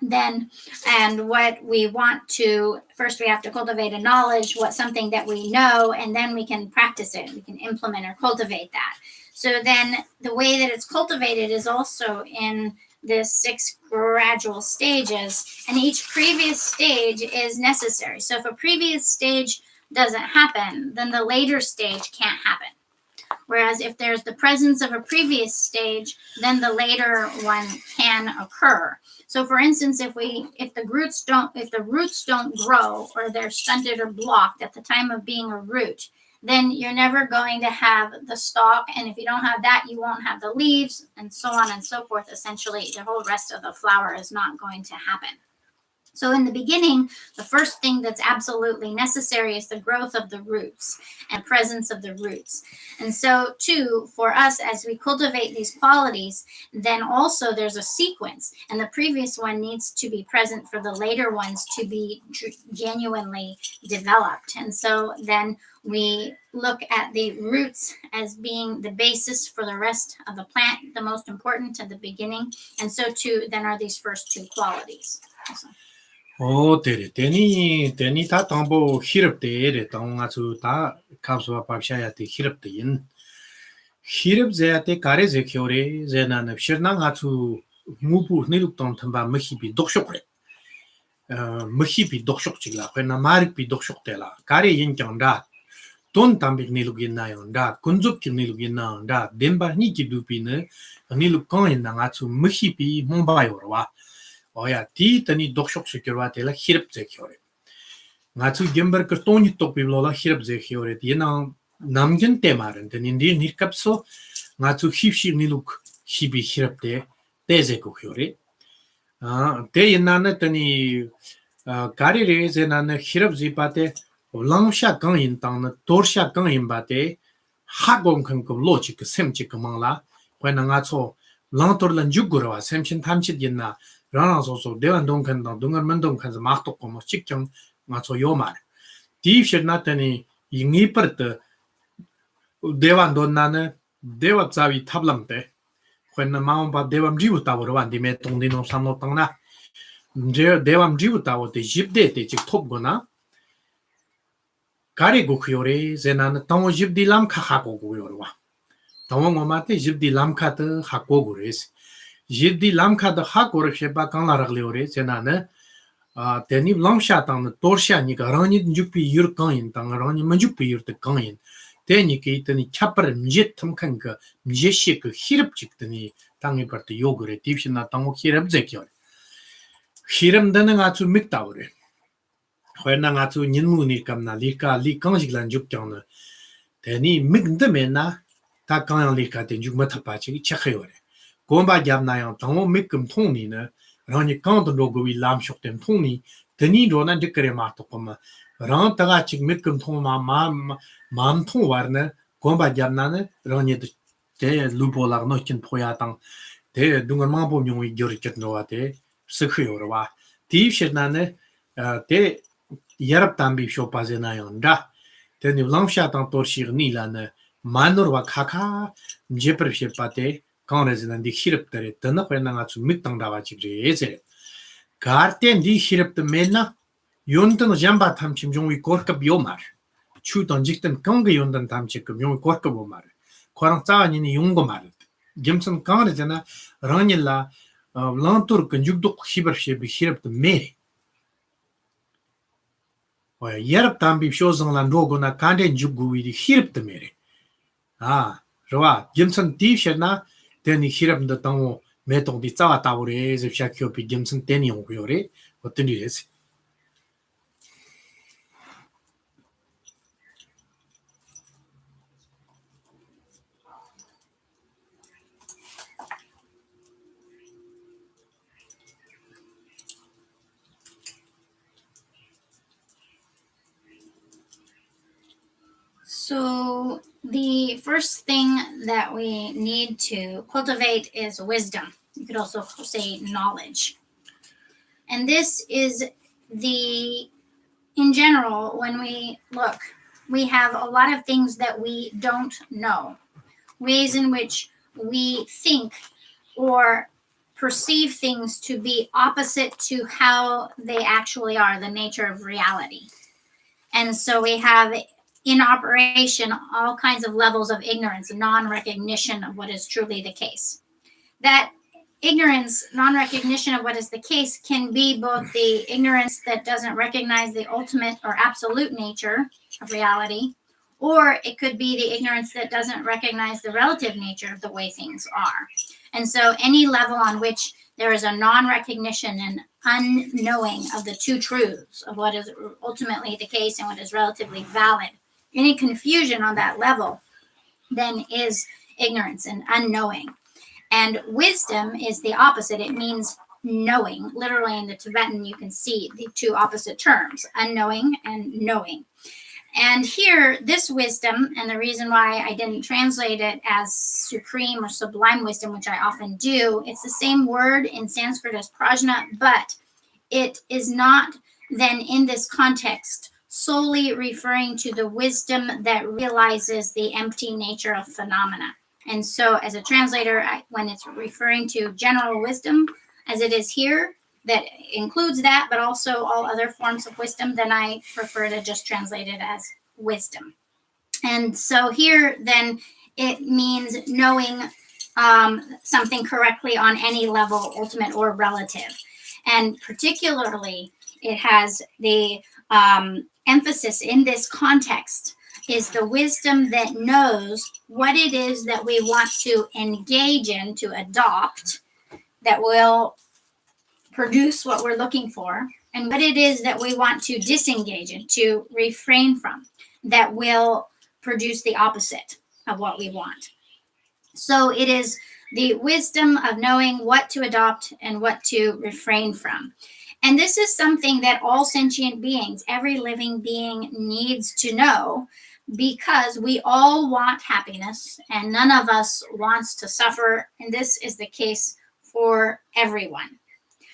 then and what we want to first, we have to cultivate a knowledge, what something that we know, and then we can practice it, we can implement or cultivate that. So then the way that it's cultivated is also in the 6 gradual stages, and each previous stage is necessary. So if a previous stage doesn't happen, then the later stage can't happen. Whereas if there's the presence of a previous stage, then the later one can occur. So for instance, if the roots don't grow, or they're stunted or blocked at the time of being a root, then you're never going to have the stalk. And if you don't have that, you won't have the leaves, and so on and so forth. Essentially, the whole rest of the flower is not going to happen. So in the beginning, the first thing that's absolutely necessary is the growth of the roots and presence of the roots. And so too, for us, as we cultivate these qualities, then also there's a sequence, and the previous one needs to be present for the later ones to be genuinely developed. And so then we look at the roots as being the basis for the rest of the plant, the most important at the beginning. And so too, then are these first two qualities. So. Tere, teni ta tambo hirap te re tanga su ta kapswa papshaya te hirap te yin. Hirap zaya te kare ze kyore, zena na shirna nga su mubu niluk tong tamba mahibi dokshok re. Mahibi dokshok chigla, kwe na marik pi dokshok te la. Kare yin kyang da, ton tambik niluk yin na yon da, kunzup ki niluk yin na yon da, denba ni ki dupi ne, niluk kong yin na nga su mahibi mumba yorwa. Oya, ti tani dokshok shikirwa te la hirap ze kyore. Nga su gembar kartoni tokpi la hirap ze kyore. Yena namgen te maran, tani ndi nirkapso, nga su hipshir niluk hibi hirap te ze ko kyore. Te yena na tani kari re ze na hirap zi pa te langsha kang yin tang na torsha kang yin ba te ha gong kang kum lo chik sem chik mang la. Kwa na nga so lang tor lan juk gurwa sem chin tam chit yin na rāna sōsō dewan dōngkān dāng dōngar mandōngkān sā māk tōk kōmo chik kiong ngā tsō yō mār. Tī shir nā tani yīngī par tā dewan dōn nā nā dewa tsāwi tablam te khuan nā māwa pā dewa mjīwu tāwa rwa di mē tōng dī nō sām nō tāng nā dewa mjīwu tāwa te jibde te chik tōp gō nā kāri gō khyo re zē nā nā tāwa jibdi lām kā khā kō gō yō rwa. Tāwa ngō mā te jibdi lām kā tā khā kō gō re sī. Jibdi lamka da ha korek sheba kang la ragli ore zena ne teni langsha tang torsha ni ga rani njukpi yur kang yin tang rani manjukpi yur te kang yin teni ki teni chapar mjet tam kang ka mje shi ka hirap chik teni tangi par te yogore tipshin na tango hirap ze kyo hiram dana nga tsu mikta ore khoi na nga tsu nyinmu ni kam na li ka li kang jik lan juk kyang na teni mikda me na ta kang yang li ka ten juk matapa chik chakhay ore gomba gyab na yang tango mikam thongni na rani kant logo wi lam shok tem thongni tani ro na dikre ma to koma ran taga chik mikam thong mam thong war na gomba gyab na na rani te lupo lag no chin phoya tang te dungar ma bo nyong wi gyor ket no wa te sikhu yor wa ti shir na ne te yarab tam bi sho pa ze na yang da te ni lam sha tang tor shir ni la na manor wa khakha je per she pa te kāng rāzi nā ndi hirab tari tāna khuay nā ngā tsū mik tāng dāwa chik rī eze. Kār tēn di hirab tā mē nā yon tāna jambā tham chim yong wī korkab yō mār. Chū tān jik tān kāng gā yon tān tham chik yong wī korkab yō mār. Khurāng tsāwa nini yong gō mār. Gim tān kāng rāzi nā rāngi lā lāntur kā yuk duk hibar shē bī hirab tā mē rī. Yarab tān bī shō zāng lā ndō gō nā kāndēn yuk gō wī di hirab tā mē rī. Rwa, gim tān tī shē nā teni hirap nda tango metong di tsawa tawo re zeb shakyo pi gemsen teni yong kuyo re oteni resi. So the first thing that we need to cultivate is wisdom. You could also say knowledge. And this is in general, when we look, we have a lot of things that we don't know, ways in which we think or perceive things to be opposite to how they actually are, the nature of reality. And so we have in operation all kinds of levels of ignorance, non-recognition of what is truly the case. That ignorance, non-recognition of what is the case, can be both the ignorance that doesn't recognize the ultimate or absolute nature of reality, or it could be the ignorance that doesn't recognize the relative nature of the way things are. And so any level on which there is a non-recognition and unknowing of the two truths of what is ultimately the case and what is relatively valid, any confusion on that level then is ignorance and unknowing. And wisdom is the opposite. It means knowing. Literally in the Tibetan, you can see the two opposite terms, unknowing and knowing. And here, this wisdom, and the reason why I didn't translate it as supreme or sublime wisdom, which I often do, it's the same word in Sanskrit as prajna, but it is not then in this context solely referring to the wisdom that realizes the empty nature of phenomena. And so as a translator, when it's referring to general wisdom, as it is here, that includes that, but also all other forms of wisdom, then I prefer to just translate it as wisdom. And so here, then, it means knowing something correctly on any level, ultimate or relative. And particularly, it has the emphasis in this context is the wisdom that knows what it is that we want to engage in, to adopt, that will produce what we're looking for, and what it is that we want to disengage in, to refrain from, that will produce the opposite of what we want. So it is the wisdom of knowing what to adopt and what to refrain from. And this is something that all sentient beings, every living being, needs to know, because we all want happiness and none of us wants to suffer. And this is the case for everyone.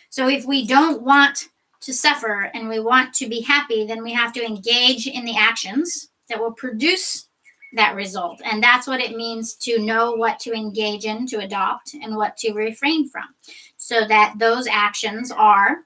So if we don't want to suffer and we want to be happy, then we have to engage in the actions that will produce that result. And that's what it means to know what to engage in, to adopt, and what to refrain from, so that those actions are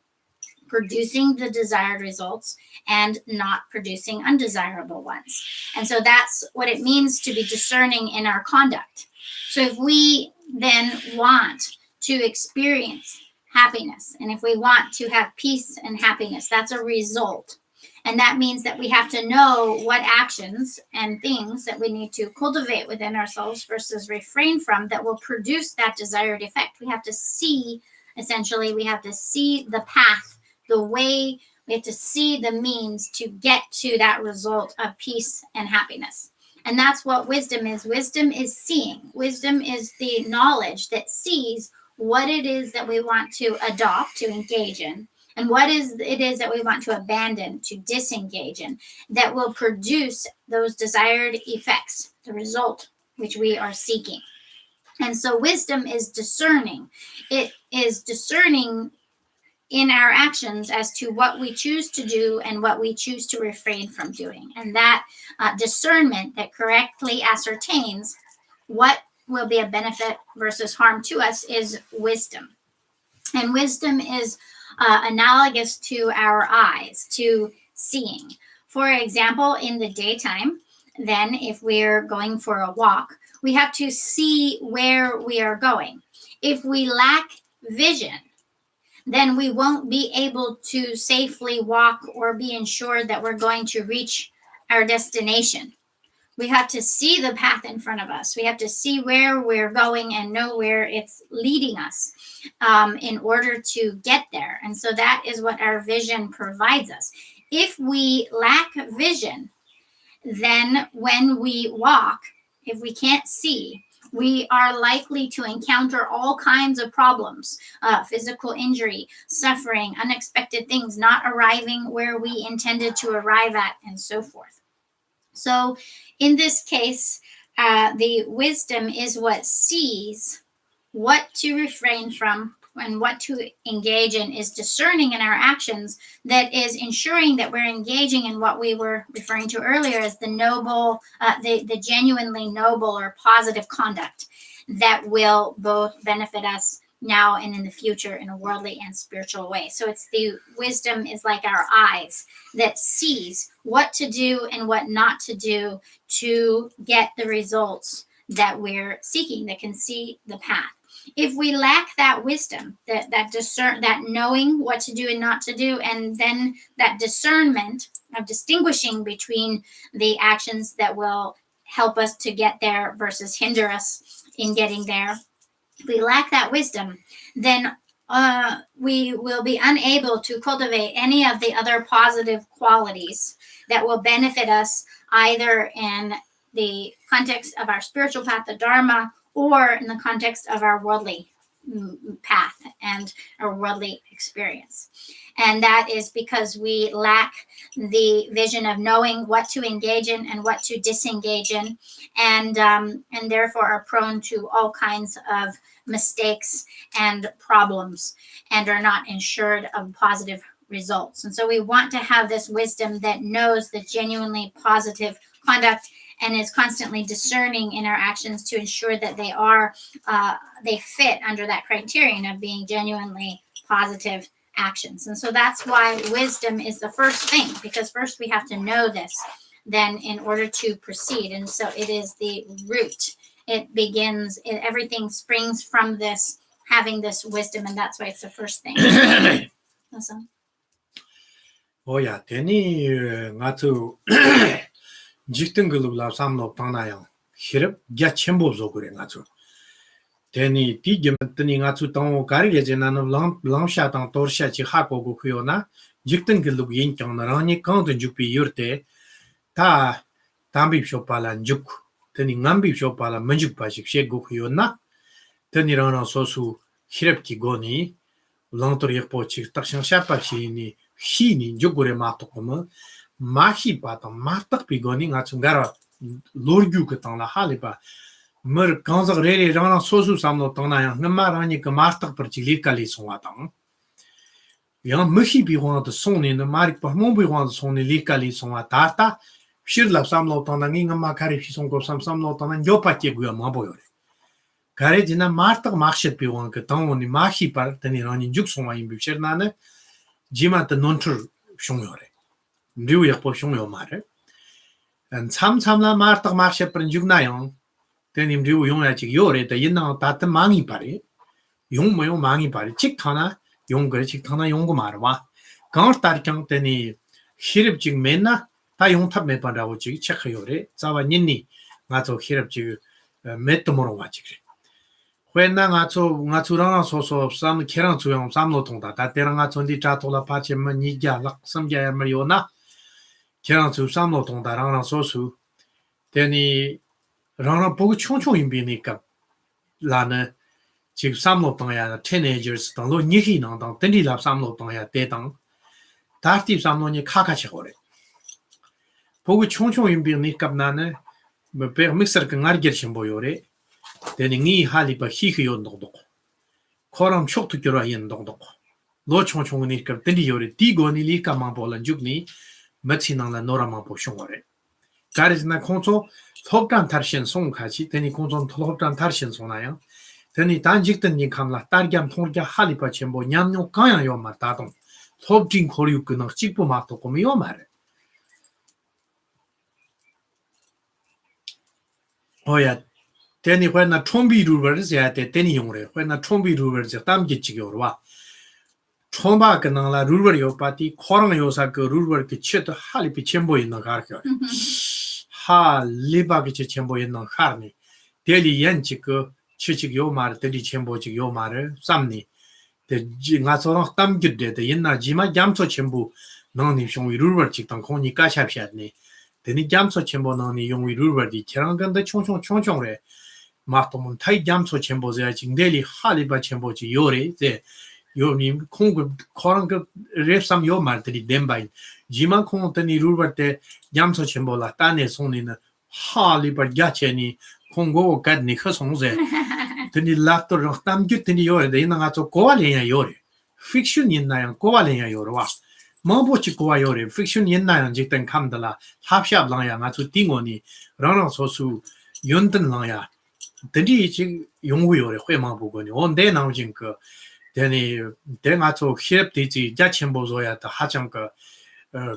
producing the desired results and not producing undesirable ones. And so that's what it means to be discerning in our conduct. So if we then want to experience happiness, and if we want to have peace and happiness, that's a result. And that means that we have to know what actions and things that we need to cultivate within ourselves versus refrain from that will produce that desired effect. We have to see, essentially, we have to see the path, the way, we have to see the means to get to that result of peace and happiness. And that's what wisdom is. Wisdom is seeing. Wisdom is the knowledge that sees what it is that we want to adopt, to engage in, and what it is that we want to abandon, to disengage in, that will produce those desired effects, the result which we are seeking. And so wisdom is discerning. It is discerning in our actions as to what we choose to do and what we choose to refrain from doing. And that discernment that correctly ascertains what will be a benefit versus harm to us is wisdom. And wisdom is analogous to our eyes, to seeing. For example, in the daytime, then if we're going for a walk, we have to see where we are going. If we lack vision, then we won't be able to safely walk or be ensured that we're going to reach our destination. We have to see the path in front of us. We have to see where we're going and know where it's leading us in order to get there. And so that is what our vision provides us. If we lack vision, then when we walk, if we can't see, we are likely to encounter all kinds of problems, physical injury, suffering, unexpected things, not arriving where we intended to arrive at, and so forth. So in this case, the wisdom is what sees what to refrain from and what to engage in, is discerning in our actions, that is ensuring that we're engaging in what we were referring to earlier as the noble, the genuinely noble or positive conduct that will both benefit us now and in the future in a worldly and spiritual way. So it's the wisdom is like our eyes that sees what to do and what not to do to get the results that we're seeking, that can see the path. if we lack that wisdom, that knowing what to do and not to do, and then that discernment of distinguishing between the actions that will help us to get there versus hinder us in getting there, if we lack that wisdom, then we will be unable to cultivate any of the other positive qualities that will benefit us either in the context of our spiritual path, the Dharma, or in the context of our worldly path and our worldly experience. And that is because we lack the vision of knowing what to engage in and what to disengage in, and therefore are prone to all kinds of mistakes and problems and are not ensured of positive results. And so we want to have this wisdom that knows the genuinely positive conduct and is constantly discerning in our actions to ensure that they fit under that criterion of being genuinely positive actions. And so that's why wisdom is the first thing, because first we have to know this, then in order to proceed. And so it is the root. It begins, everything springs from this, having this wisdom, and that's why it's the first thing. Awesome. 오야 되니 나도 직등 글로라 삼로 방나요 히럽 야 첨보zo 그래 나도 되니 디게면더니 나도 동 가리게 나는 랑샤당 도르샤지 하고고 그요나 직등 글로 인경나라니 강도 죽비 요르테 다 담비쇼 발란 죽 되니 남비쇼 발란 먼죽 바식 셰고 그요나 되니라나 소수 히럽기 고니 랑토리 포치 딱상 샤파시니 히니 죽고레 마토코모 마히 바타 마딱 비고니 나충가라 로르규 그땅라 할리바 머르 간자 레레 라나 소수 삼노 땅나야 나마라니 그 마딱 퍼치리 칼리 송와당 야 머히 비고나도 송니는 마리 파몬 비고나도 송니 리칼리 송와 다타 시르랍 삼노 땅나니 나마 카리 피송고 삼삼노 땅나 요파케 구야 마보요레 가레지나 마딱 마크셰 비고나 그 땅오니 마히 파 테니라니 죽 송와 임비셔나네 지마트 논트 숑요레 Ndiu yak po shung yo mare. And sam la martak marshe pren jugnayon. Then him ndiu yung chik yore te yinang tat mangi pare. Yung mo yung mangi pare. Chik thana yung gare chik thana yung go marwa. Gang tar kyang teni hirib chik mena ta yung tap me pan rawo chik chek yore. Zawa ninni nga zo hirib chik met moro wa chik. When nga zo rang so sam kerang zu yung sam no tongda. Ta terang nga zo ndi cha tola pa che ma ni ja lak sam ja yar yo na. 걔랑 주 삼로 동다랑랑 소수 되니 랑랑 보고 총총 임비니까 라는 지금 삼로 동야 teenagers 당로 니히랑 당 던리랍 삼로 동야 대당 다티 삼로니 카카치 거래 보고 총총 임비니까 나는 뭐 믹서 그 나르게신 보요래 되니 니 할리바 히히요 동도 코람 촉도 겨라 인 동도 로 총총이니까 던리요래 디고니 리카만 볼란 죽니 마치낭라 노라마 보숑거래 가르즈나 콘소 톱단 타르신 송카지 되니 콘소 톱단 타르신 송나요 되니 단직든 니 감라 딸겸 통자 할리파 쳔보 냠뇨 가야 요마 따동 톱진 거리우 끄나 찍고 마도 고미 요 말에 오야 되니 왜나 총비루버즈야 돼 되니 용래 왜나 총비루버즈 땀기치기 오르와 총바 그나라 루버요 파티 코랑 요사 그 루버 그 쳇도 할리피 쳔보 있는 가르켜 하 리바기 쳔보 있는 하르니 델리 연치 그 치직 요 말, 델리 쳔보직 요 말을 쌈니 데 나서랑 땀기데 옛날 지마 잠소 쳔보 너니 숑위 루버 직당 공니 까샤피았니 데니 잠소 쳔보 너니 용위 루버디 저랑간데 총총총총래 마토문 타이 잠소 쳔보자 징델리 할리바 쳔보지 요레 제 요님 콩고 코랑 그 랩삼 요 말들이 뎀바이 지만 콩한테니 루버때 잠소 쳔보라 따네 손니는 할리바 야체니 콩고 gadni khasongze teni laptor tamgyut teni yore de ina gato kovalenya yore fiction yinna kovalenya yore wa mabochi kowa yore fiction yinna jikten kamdala hapshab lang ya gato tingoni rana sosu yonten lang ya teni ji yonggu yore hui ma bugoni onde naujin ke teni de gato hirep de ji jachenbo zoya da hajang ke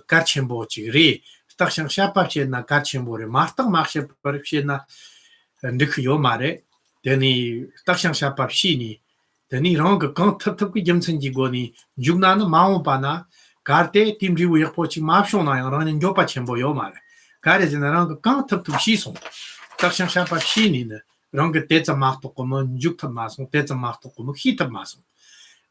garchenbo ji ri takshang shapapche na garchenbo re martang makshe parpche na ndikyo 말에 Teni takshang shapa shini. Teni rong kang tap ki jamsanji goni. Jugna na mao pana. Karte timri wu yakpo chik maapshon na yang rang jopa chenpo yo mare. Kare zina rang kang tap shi song. Takshang shapa shini na. Rang tetsa maak to kumo juk tab ma song. Tetsa maak to kumo hi tab ma song.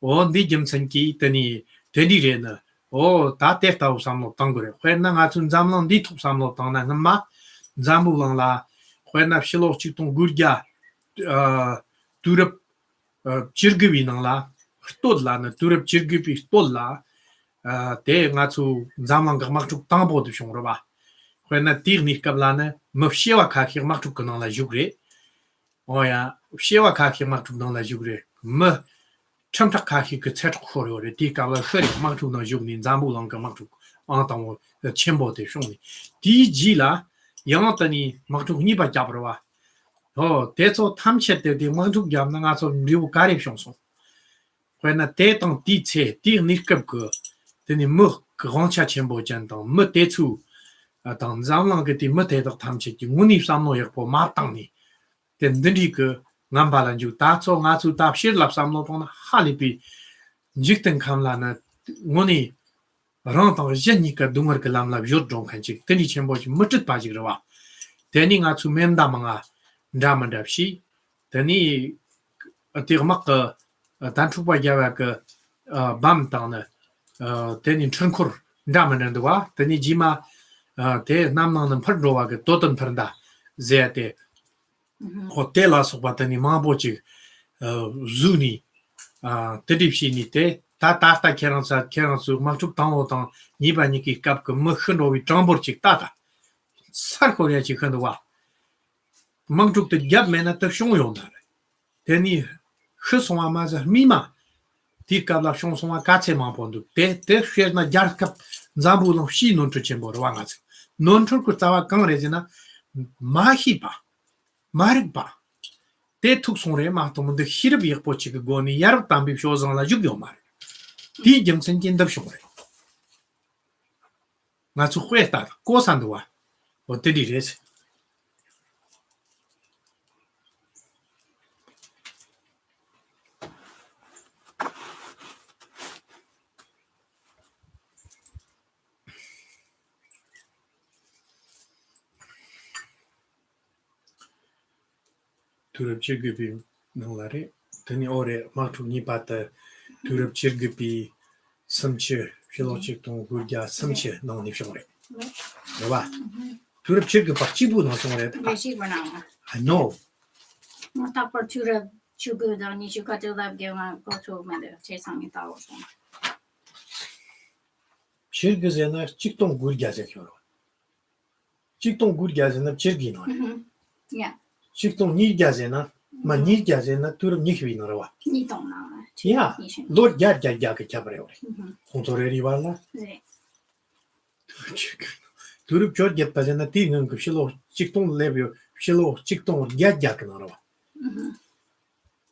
O di jamsanji teni re na. O ta tekta u samlo tangore. Kwen na nga chun zamlang di tup samlo tang na nama. Zambu lang la. Kwen na shilo chik tong gurgya. Turab chirgibi nang la. Htod la na turab chirgibi htod la. Te nga chu zamlang ka mak chuk tangbo du shong roba. Kwen na tir nik kab la na. Mab shewa kakir mak chuk nang la jugre. Oya, shewa kakir mak chuk nang la jugre. Ma chamchak kakir ka tset khori ore. Ti kab la khari mak chuk nang jugni. Zambu lang ka mak chuk antang chenpo de shong ni. Ti ji la. Yang tani mak chuk nipa jab roba. 대초 탐체 때도 먼저 잡는 가서 리우 가립 형성. 그러나 대당 디체 디니급 그 되니 뭐 그런차 전부 전당 뭐 대초 당 장랑 그때 뭐 대덕 탐체 운이 삼노 역보 마땅니. 된들이 그 남발은 주 다초 가서 답실 랍삼노 동 할리비 직등 감라나 운이 런당 제니까 동을 그 람랍 요종 간지 되니 전부 멋짓 빠지기로 와. 되니 가서 멘다망아 Dharma dapshi, tani tirmak tanchukpa yawa ka bam tangna, tani chankur Dharma nandwa, tani jima te namnang pardrowa ka totan parda zaya te, te la sokpa tani mabochi zuni, tadipshi ni te, ta tata keransu makchuk tangwo tang, nipa niki kap ka mkhandowi chambor chik tata, sarkoria chik khandwa. Mangchuk te gyab mena te shong yon dare. Teni khuswa ma za mima. Ti kabla shong songwa kache ma pondu. Te shwe na gyar kap zambu long shi non chu chenbo rwa nga zi. Non chu ku tawa kang re zina ma hi pa. Marik pa. Te tuk song re ma to mundu hirab yikpo chik go ni yarab tambib sho zang la yug yo ma re. Ti jim sen jen dab shong re. Nga chu khwe ta ko san duwa. O te di re zi. Turab chirgipi nanglare, tani ore makchuk nipata turab chirgipi samche, shilo chik tong gurgya samche nang nipshongre. Raba, turab chirgipa chibu nang shongre. I know. Mata por tura chugu da ni chuka de lab ge ma go to ma de che sang ni ta wo so. Chirgizena chik tong gurgya ze kyoro. Chik tong gurgya zena chirgi no. Yeah. Chik tong ni gyazena, ma ni gyazena turab nikhvi no rawa. Ni tong na. Yeah. Lord gyar ke chabre ore. Kontore ri wala. Turab chor gyat zena ti ngang shilo chik tong lebyo, shilo chik tong gyat no rawa.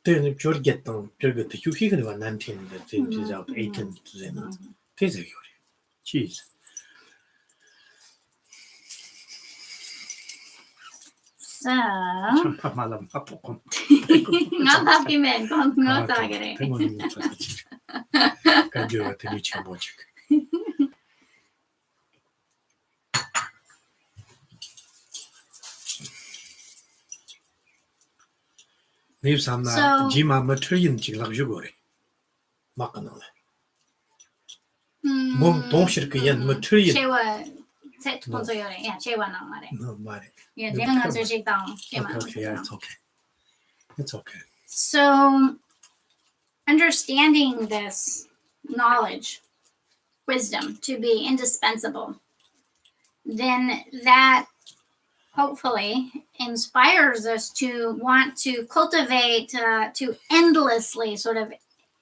Te chor gyat tong chorga te yuki gwa 19 the thing is out 18 zena. Te ze yore. Cheese. So, malam apokon. nga tapi men kon nga tagare. Kanjo teni chambochik. Nib samna jima material chik lag jugore. Makanole. Mom donshir ke yan material. Chewa set ponzo yore. Yeah, chewa na mare. No mare. Yeah, they don't answer shake down. Okay, yeah, it's okay. It's okay. So, understanding this knowledge, wisdom to be indispensable, then that hopefully inspires us to want to cultivate, to endlessly, sort of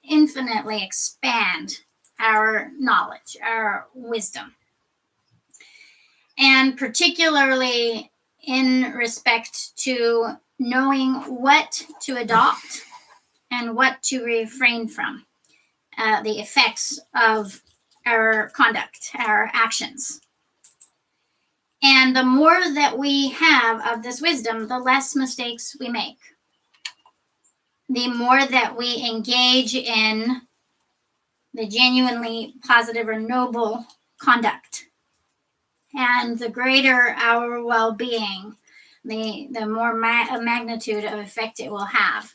infinitely expand our knowledge, our wisdom. And particularly in respect to knowing what to adopt and what to refrain from, the effects of our conduct, our actions. And the more that we have of this wisdom, the less mistakes we make. the more that we engage in the genuinely positive or noble conduct. And the greater our well-being, the more magnitude of effect it will have.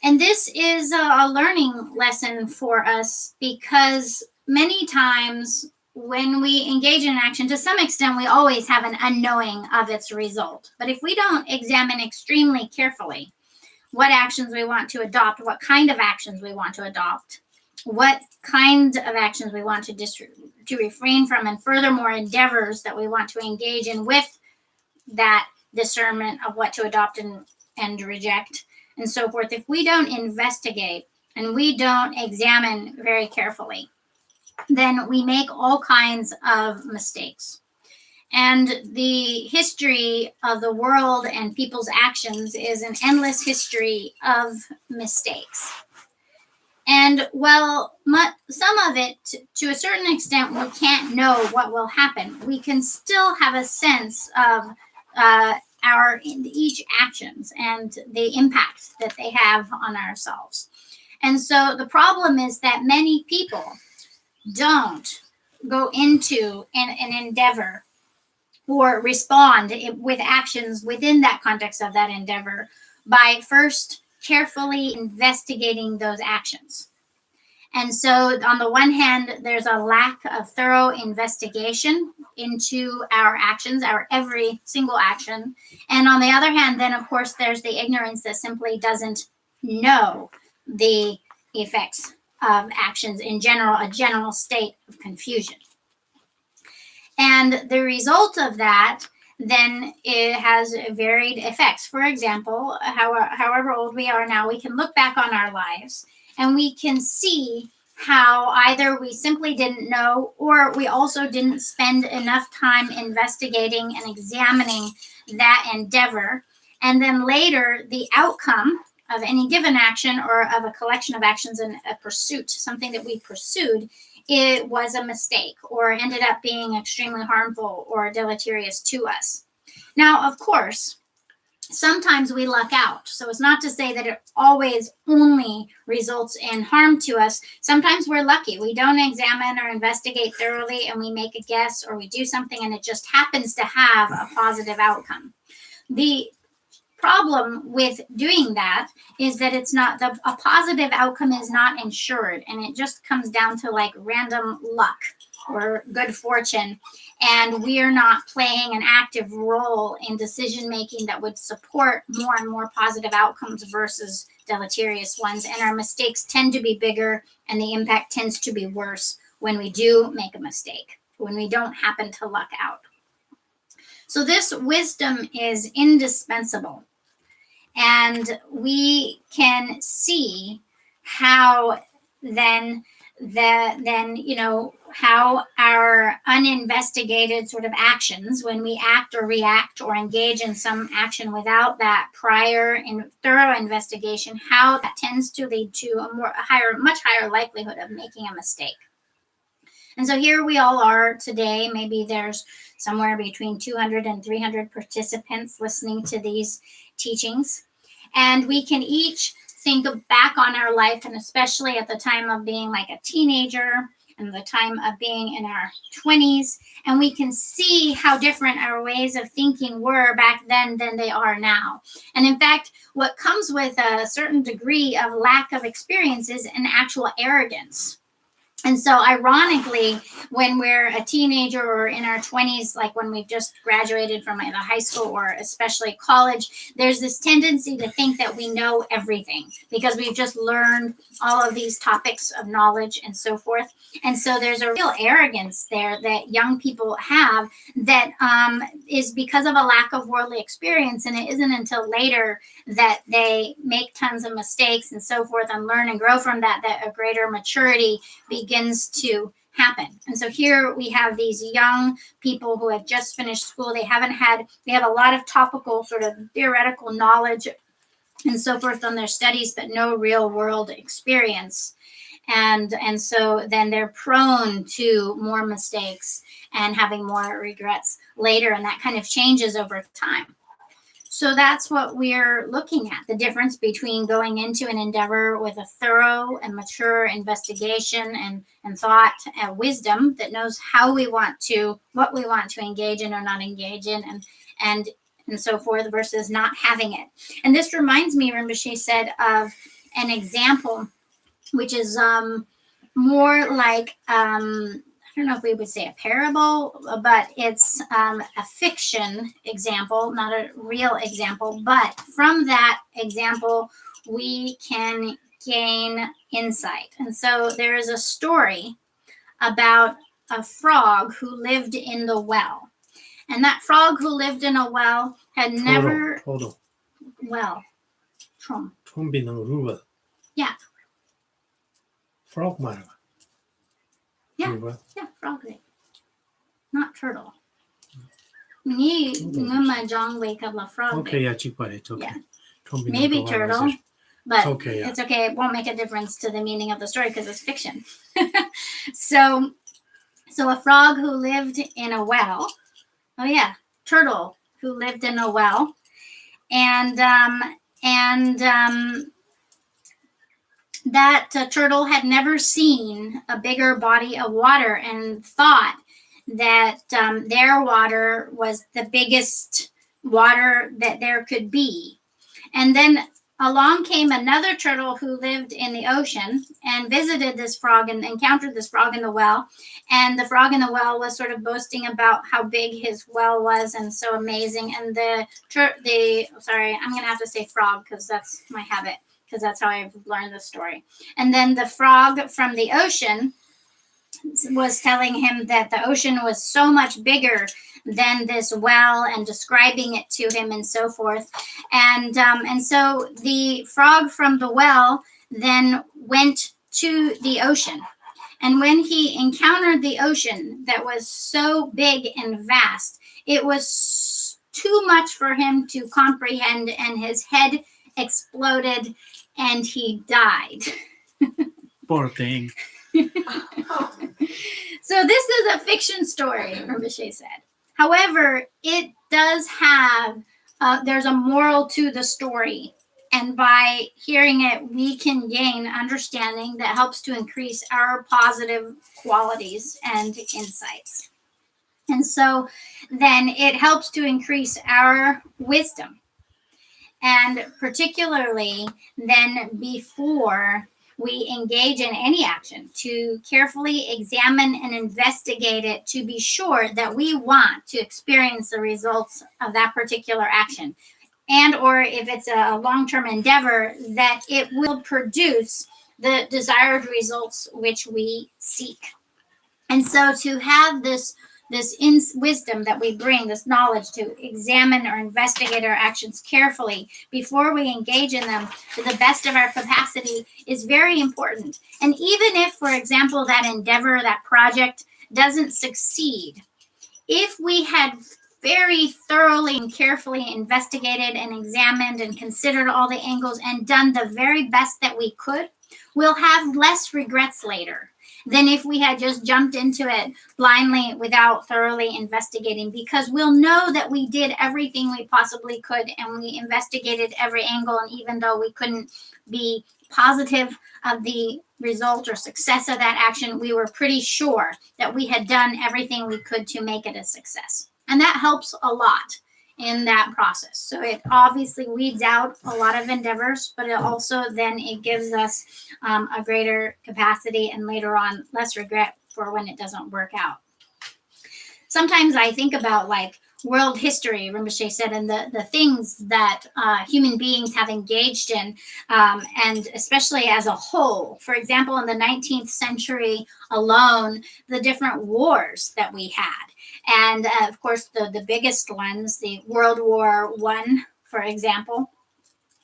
And this is a learning lesson for us, because many times when we engage in action, to some extent, we always have an unknowing of its result. But if we don't examine extremely carefully what actions we want to adopt, what kind of actions we want to adopt, what kinds of actions we want to refrain from, and furthermore, endeavors that we want to engage in with that discernment of what to adopt and reject, and so forth, if we don't investigate and we don't examine very carefully, then we make all kinds of mistakes. And the history of the world and people's actions is an endless history of mistakes. And while some of it, to a certain extent, we can't know what will happen, we can still have a sense of our each actions and the impact that they have on ourselves. And so the problem is that many people don't go into an endeavor or respond with actions within that context of that endeavor by first carefully investigating those actions. And so on the one hand, there's a lack of thorough investigation into our actions, our every single action. And on the other hand, then of course, there's the ignorance that simply doesn't know the effects of actions in general, a general state of confusion. And the result of that, then it has varied effects. For example, however old we are now, we can look back on our lives and we can see how either we simply didn't know, or we also didn't spend enough time investigating and examining that endeavor. And then later, the outcome of any given action or of a collection of actions in a pursuit, something that we pursued, it was a mistake or ended up being extremely harmful or deleterious to us. Now, of course, sometimes we luck out. So it's not to say that it always only results in harm to us. Sometimes we're lucky. We don't examine or investigate thoroughly and we make a guess or we do something and it just happens to have a positive outcome. The problem with doing that is that it's not a positive outcome is not ensured, and it just comes down to like random luck or good fortune, and we are not playing an active role in decision making that would support more and more positive outcomes versus deleterious ones, and our mistakes tend to be bigger and the impact tends to be worse when we do make a mistake, when we don't happen to luck out. So this wisdom is indispensable. And we can see how how our uninvestigated sort of actions, when we act or react or engage in some action without that prior and thorough investigation, how that tends to lead to a much higher likelihood of making a mistake. And so here we all are today. Maybe there's somewhere between 200 and 300 participants listening to these teachings. And we can each think back on our life, and especially at the time of being like a teenager and the time of being in our 20s, and we can see how different our ways of thinking were back then than they are now. And in fact, what comes with a certain degree of lack of experience is an actual arrogance. And so ironically, when we're a teenager or in our 20s, like when we've just graduated from either high school or especially college, there's this tendency to think that we know everything because we've just learned all of these topics of knowledge and so forth. And so there's a real arrogance there that young people have that is because of a lack of worldly experience. And it isn't until later that they make tons of mistakes and so forth and learn and grow from that a greater maturity begins to happen. And so here we have these young people who have just finished school. They have a lot of topical sort of theoretical knowledge and so forth on their studies, but no real world experience. And so then they're prone to more mistakes and having more regrets later. And that kind of changes over time. So that's what we're looking at, the difference between going into an endeavor with a thorough and mature investigation and thought and wisdom that knows what we want to engage in or not engage in and so forth versus not having it. And this reminds me, Rinpoche said, of an example, which is more like, I don't know if we would say a parable, but it's a fiction example, not a real example. But from that example, we can gain insight. And so there is a story about a frog who lived in the well. And that frog who lived in a well had never... Total. Well, Trom. Trombinang ruwa. Yeah. Frog mara. Yeah, frog leg. Not turtle. Ni nguma jong wake up la frog. Okay, yeah, it's okay. Yeah. Trombinang Maybe ruwa turtle, is- but It's okay, yeah. it's okay. It won't make a difference to the meaning of the story because it's fiction. So a frog who lived in a well. Oh yeah, turtle who lived in a well, and that turtle had never seen a bigger body of water and thought that their water was the biggest water that there could be. And then along came another turtle who lived in the ocean and visited this frog and encountered this frog in the well. And the frog in the well was sort of boasting about how big his well was and so amazing. And sorry, I'm going to have to say frog because that's my habit, because that's how I've learned the story. And then the frog from the ocean was telling him that the ocean was so much bigger than this well and describing it to him and so forth. And so the frog from the well then went to the ocean. And when he encountered the ocean that was so big and vast, it was too much for him to comprehend, and his head exploded and he died. Poor thing. So this is a fiction story, Rinpoche said. However, it does have, there's a moral to the story. And by hearing it, we can gain understanding that helps to increase our positive qualities and insights. And so then it helps to increase our wisdom. And particularly then before we engage in any action, to carefully examine and investigate it to be sure that we want to experience the results of that particular action. And or if it's a long-term endeavor, that it will produce the desired results which we seek. And so to have this wisdom that we bring, this knowledge to examine or investigate our actions carefully before we engage in them to the best of our capacity is very important. And even if, for example, that endeavor, that project doesn't succeed, if we had very thoroughly and carefully investigated and examined and considered all the angles and done the very best that we could, we'll have less regrets later than if we had just jumped into it blindly without thoroughly investigating, because we'll know that we did everything we possibly could and we investigated every angle. And even though we couldn't be positive of the result or success of that action, we were pretty sure that we had done everything we could to make it a success. And that helps a lot in that process. So it obviously weeds out a lot of endeavors, but it also then it gives us a greater capacity and later on less regret for when it doesn't work out. Sometimes I think about like world history, Rinpoche said, and the things that human beings have engaged in, and especially as a whole. For example, in the 19th century alone, the different wars that we had. And of course, the biggest ones, the World War I, for example,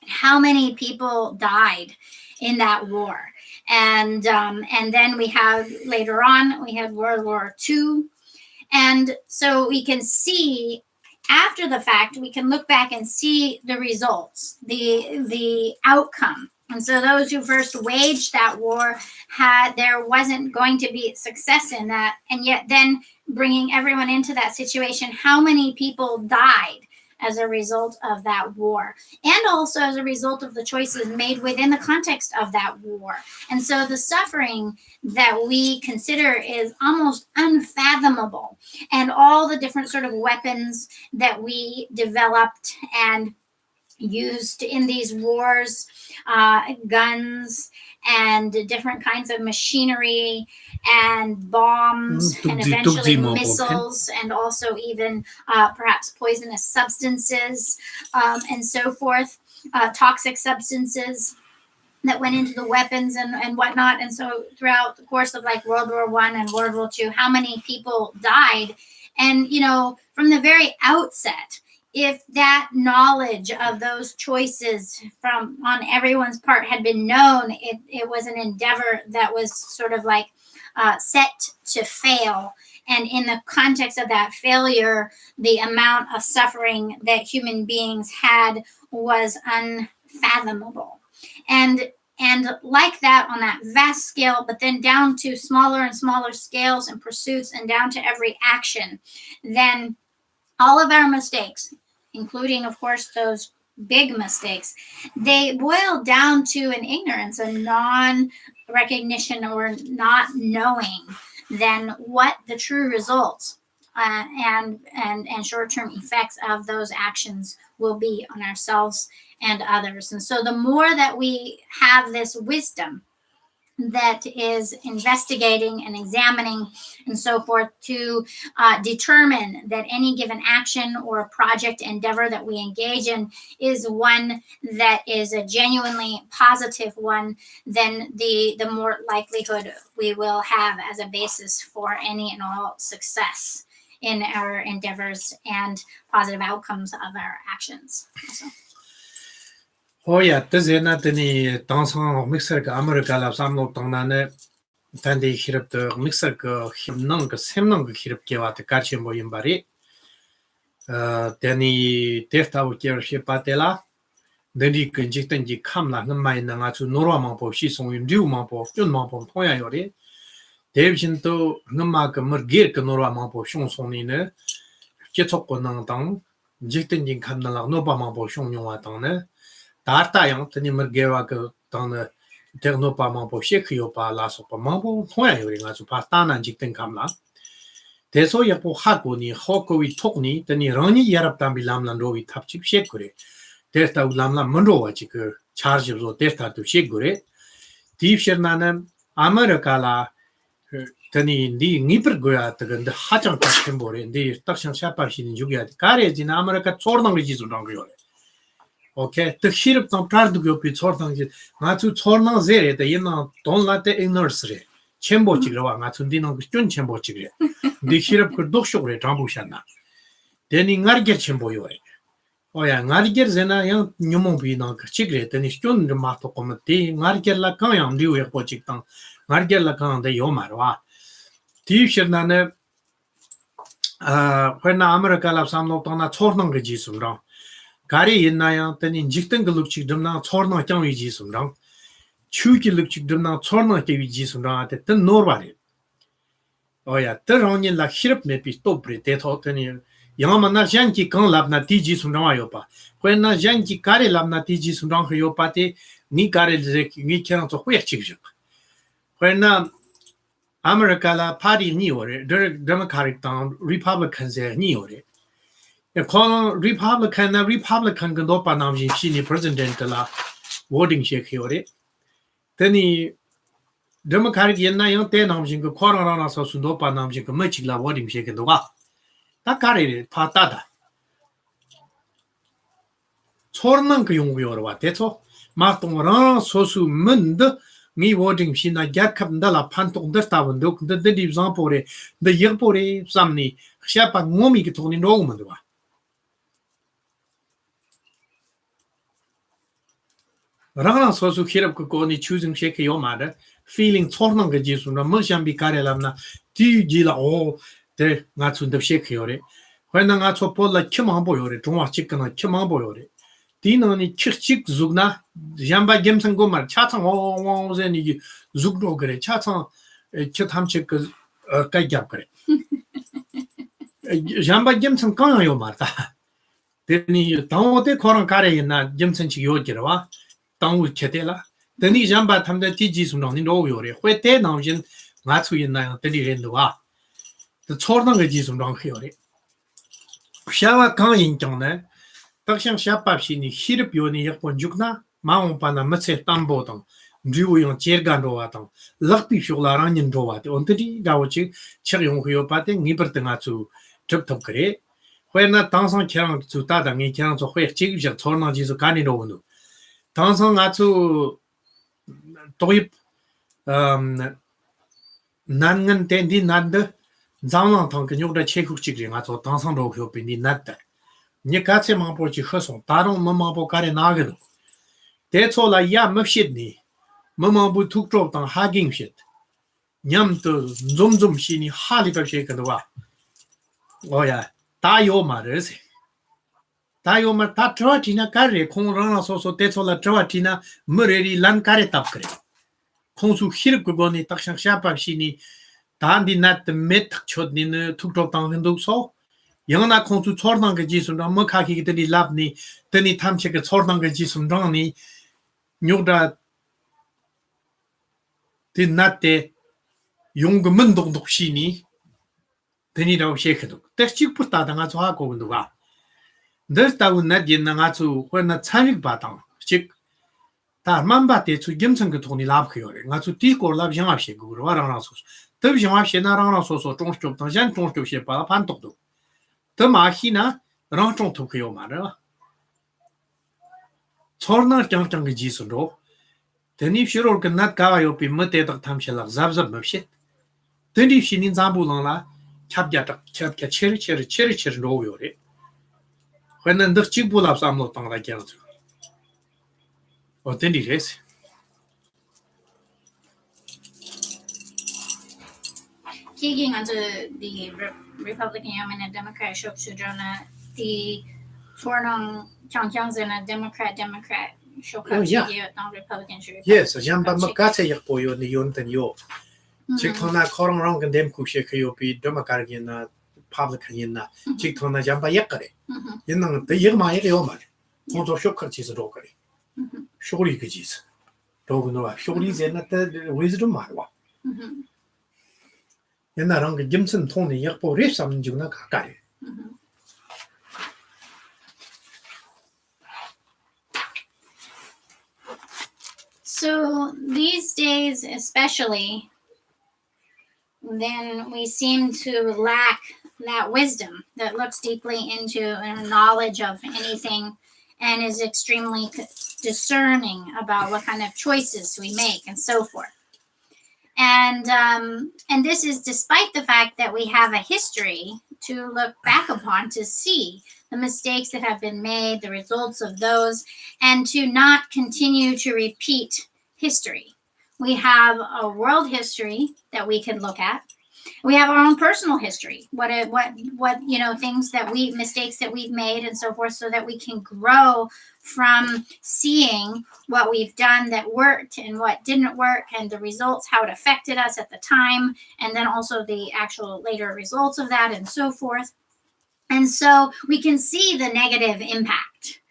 how many people died in that war. And then we have later on, we had World War II. And so we can see after the fact, we can look back and see the results, the outcome. And so those who first waged that war there wasn't going to be success in that. And yet then bringing everyone into that situation, how many people died as a result of that war, and also as a result of the choices made within the context of that war. And so the suffering that we consider is almost unfathomable, and all the different sort of weapons that we developed and used in these wars, guns and different kinds of machinery and bombs and eventually missiles, and also even perhaps poisonous substances and so forth, toxic substances that went into the weapons and whatnot. And so throughout the course of like World War I and World War II, how many people died? And, you know, from the very outset, if that knowledge of those choices from on everyone's part had been known, it was an endeavor that was sort of like set to fail. And in the context of that failure, the amount of suffering that human beings had was unfathomable. And like that, on that vast scale, but then down to smaller and smaller scales and pursuits and down to every action, then all of our mistakes, including, of course, those big mistakes, they boil down to an ignorance, a non-recognition or not knowing then what the true results and short-term effects of those actions will be on ourselves and others. And so the more that we have this wisdom that is investigating and examining and so forth to determine that any given action or project endeavor that we engage in is one that is a genuinely positive one, then the more likelihood we will have as a basis for any and all success in our endeavors and positive outcomes of our actions. So. Hoya tezena tani tangsang mixer ka America la samlo tangnane tandi hirap de mixer ka himnang ka semnang ka hirap kewa te karchen bo yimbari tani tefta wo kyer she patela deni kunjik tanji kamla ngamai na nga chu norwa mangpo shi song yim riu mangpo chun mangpo thoya yori devjin to ngama ka mergir ka norwa mangpo shong song ni ne chechok ko nang tang jik tanji kamna la no ba mangpo shong yongwa tang ne Tartayang tani mergewa ke tang ternopa mampo shekyopa la sopa mampo thoya yori nga su pastana jikten kamla teso yapo hako ni hoko wi tokni tani rani yarap tambi lamlan rowi tapchip shekure testa lamla manro wa chik charge zo testa tu shekure deep shernana America la tani di ngipr goya tagan de hachang takembore di takshang shapa shin jugya kare jina America chornang ri jisu dang yore Okay, the hirp tam tardu go pi chortang ji nga chu chornang zere de yina don la te ignore chembo chigwa nga chu dinang chun chembo chigre di hirp ko dokshog re tambu shanna deni ngarger chembo yore oya ngarger zena yang nyumong bi na chigre deni chun de ma to kom de ngarger la kan yang liu ye ko chigtang ngarger la kan de yomarwa di shirna ne when America la samlo tang na chornang ge ji sumra Gari yinaya tani jikten galuk chik dumna chorna kyang wi ji sumrang chu ki luk chik dumna chorna ke wi ji sumrang ate tan norwari oya tan rongin la hirap me pi topre te tho tani yama na jan ki kan lab na ti ji sumrang ayo pa kwen na jan ki kare lab na ti ji sumrang yo pa te ni kare le ni kyang to khwe chik jik kwen na America la party ni ore Democratic town Republicans ni ore Republican can do pa nam shi president la voting she khiore tani democratic yenna yang te nam jing ko khora na so su do pa nam jing ko ma chi la voting she ke do ga ta kare pa ta da chornang ko yong yo wa te cho ma tong ra so su men de mi voting shi na gyak khap da la phan tong da ta won do de example re de yer pore samni khya pa ngomi ki thoni no mo do Rana sosu hirap ko ni choosing shake yo mada feeling chornang ge jisu na mo shambi kare lamna ti jila o de nga chun de shake yore when nga cho pol la kim han bo yore tongwa chik kana kim han bo yore ti no ni chik chik zugna jamba gemsang go mar cha chang o ze ni zugro gre cha chang che tham chik ka gyap gre jamba gemsang kan yo mar ta Then Tao de Korankare Jimson Yojira, Tao Chetela. Then he jamba tam the Tijis no in Oyore, where they now in Matsu in Teddy. The Chornang Jisum Don Hiori. Shawa Kang in Jona, Takshan Shapapshini, Hirpioni Yapon Jukna, Mount Pana Metse Tambotong, Drew on Chergando, Lucky Shularan in Dovat, Ontedi, Dawachi, Cherion Hyopati, Nipertanatu, Tuptokre, when a thousand count to Tadang in counts of where Chief Torna Jisu Canino. Thousand Atu Toip Nangan Tendi Nanda. Zang Tong can you the check chicken at all Tansan Rock in the net. Nikatse Mampochi Husson, Taron Mamabo Karenagano. That's all I yam of shitney. Mamma took dropped on hugging shit. Yam to Zum Zum Shini Halifa shaken the wa. Oh, yeah. Tayo mothers. Tayo Matatratina carry, Conrana so that's all a Tratina, Murray Lan Caretapre. Consu Hirkugoni Takshan Shapa Shini. Tandi nat the met chodnin took drop down and do so. Yana con to Tornanga Jisum, Mokaki the Labni, Denny Tamchek Tornanga Jisum Donny, knew that did not the young Mundong Shini, Denny don't shake it. That's you put that on Azuago in the wa. There's that would not yin Natu when a Tanic Batang, chick. Dharma to Gimson Tony Lab Kyori, not to Tico Lab Jamshi, go around us. The Jamshi around us also don't stop the Jan don't to ship a panto. The Mahina, Ranton to Kyomara. Torna Junction Jisundo. Then if you cannot go up in Mute of Tamshell Zabs of shit. Then if she needs Zambulana, Chapjata, Chapka Cherry no yori. When then the chipul of some lot on like Gelto. Or then it is. Kicking onto the Republican and a Democrat shop Sudrona, the Tornong Changkyang's and a Democrat shop Republican. Yes, a Jamba Makate Yapoyo, the Yuntan Yo. Chictona Corum Rong and Dem Kushikopi, Democarian, Publican, Chictona Jamba Yakare. You know, the Yama Yoman. Moto Shokat is a doggery. Surely Gijis. Dogno, surely is not the wisdom Marwa. Yenarang Jimson Tony Yapo Rissam Junaka. So these days, especially, then we seem to lack that wisdom that looks deeply into our knowledge of anything and is extremely discerning about what kind of choices we make and so forth. And this is despite the fact that we have a history to look back upon to see the mistakes that have been made, the results of those, and to not continue to repeat history. We have a world history that we can look at. We have our own personal history, what things that mistakes that we've made and so forth, so that we can grow from seeing what we've done that worked and what didn't work and the results, how it affected us at the time, and then also the actual later results of that and so forth. And so we can see the negative impact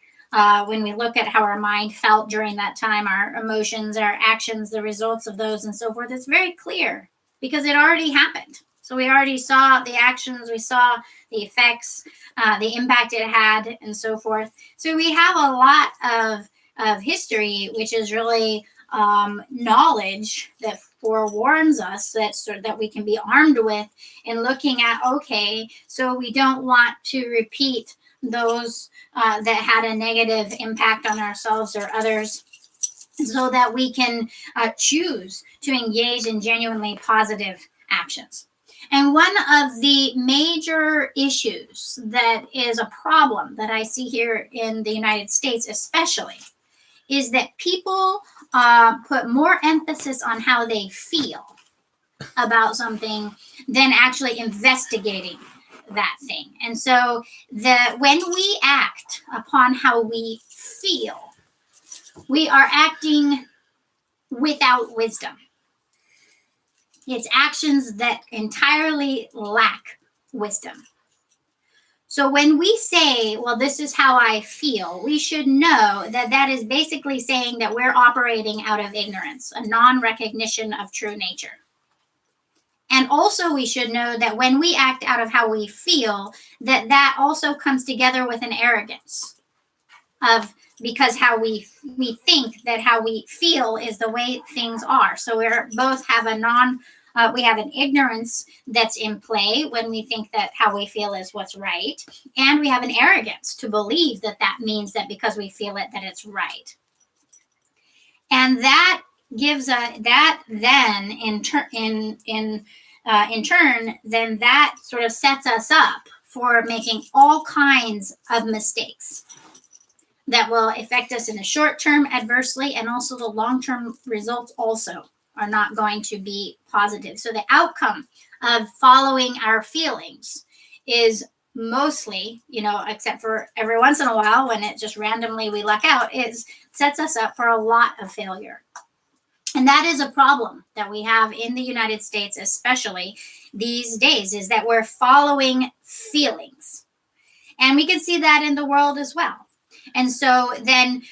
when we look at how our mind felt during that time, our emotions, our actions, the results of those and so forth. It's very clear because it already happened. So we already saw the actions, we saw the effects, the impact it had, and so forth. So we have a lot of history, which is really knowledge that forewarns us that we can be armed with in looking at, okay, so we don't want to repeat those that had a negative impact on ourselves or others, so that we can choose to engage in genuinely positive actions. And one of the major issues that is a problem that I see here in the United States especially is that people put more emphasis on how they feel about something than actually investigating that thing. And so when we act upon how we feel, we are acting without wisdom. It's actions that entirely lack wisdom. So when we say, well, this is how I feel, we should know that that is basically saying that we're operating out of ignorance, a non-recognition of true nature. And also we should know that when we act out of how we feel, that that also comes together with an arrogance of, because how we think that how we feel is the way things are. So we're both have we have an ignorance that's in play when we think that how we feel is what's right, and we have an arrogance to believe that that means that because we feel it that it's right. And that gives that then in turn, then that sort of sets us up for making all kinds of mistakes that will affect us in the short term adversely, and also the long term results also are not going to be positive. So the outcome of following our feelings is mostly, except for every once in a while when it just randomly we luck out, sets us up for a lot of failure. And that is a problem that we have in the United States, especially these days, is that we're following feelings. And we can see that in the world as well. And so then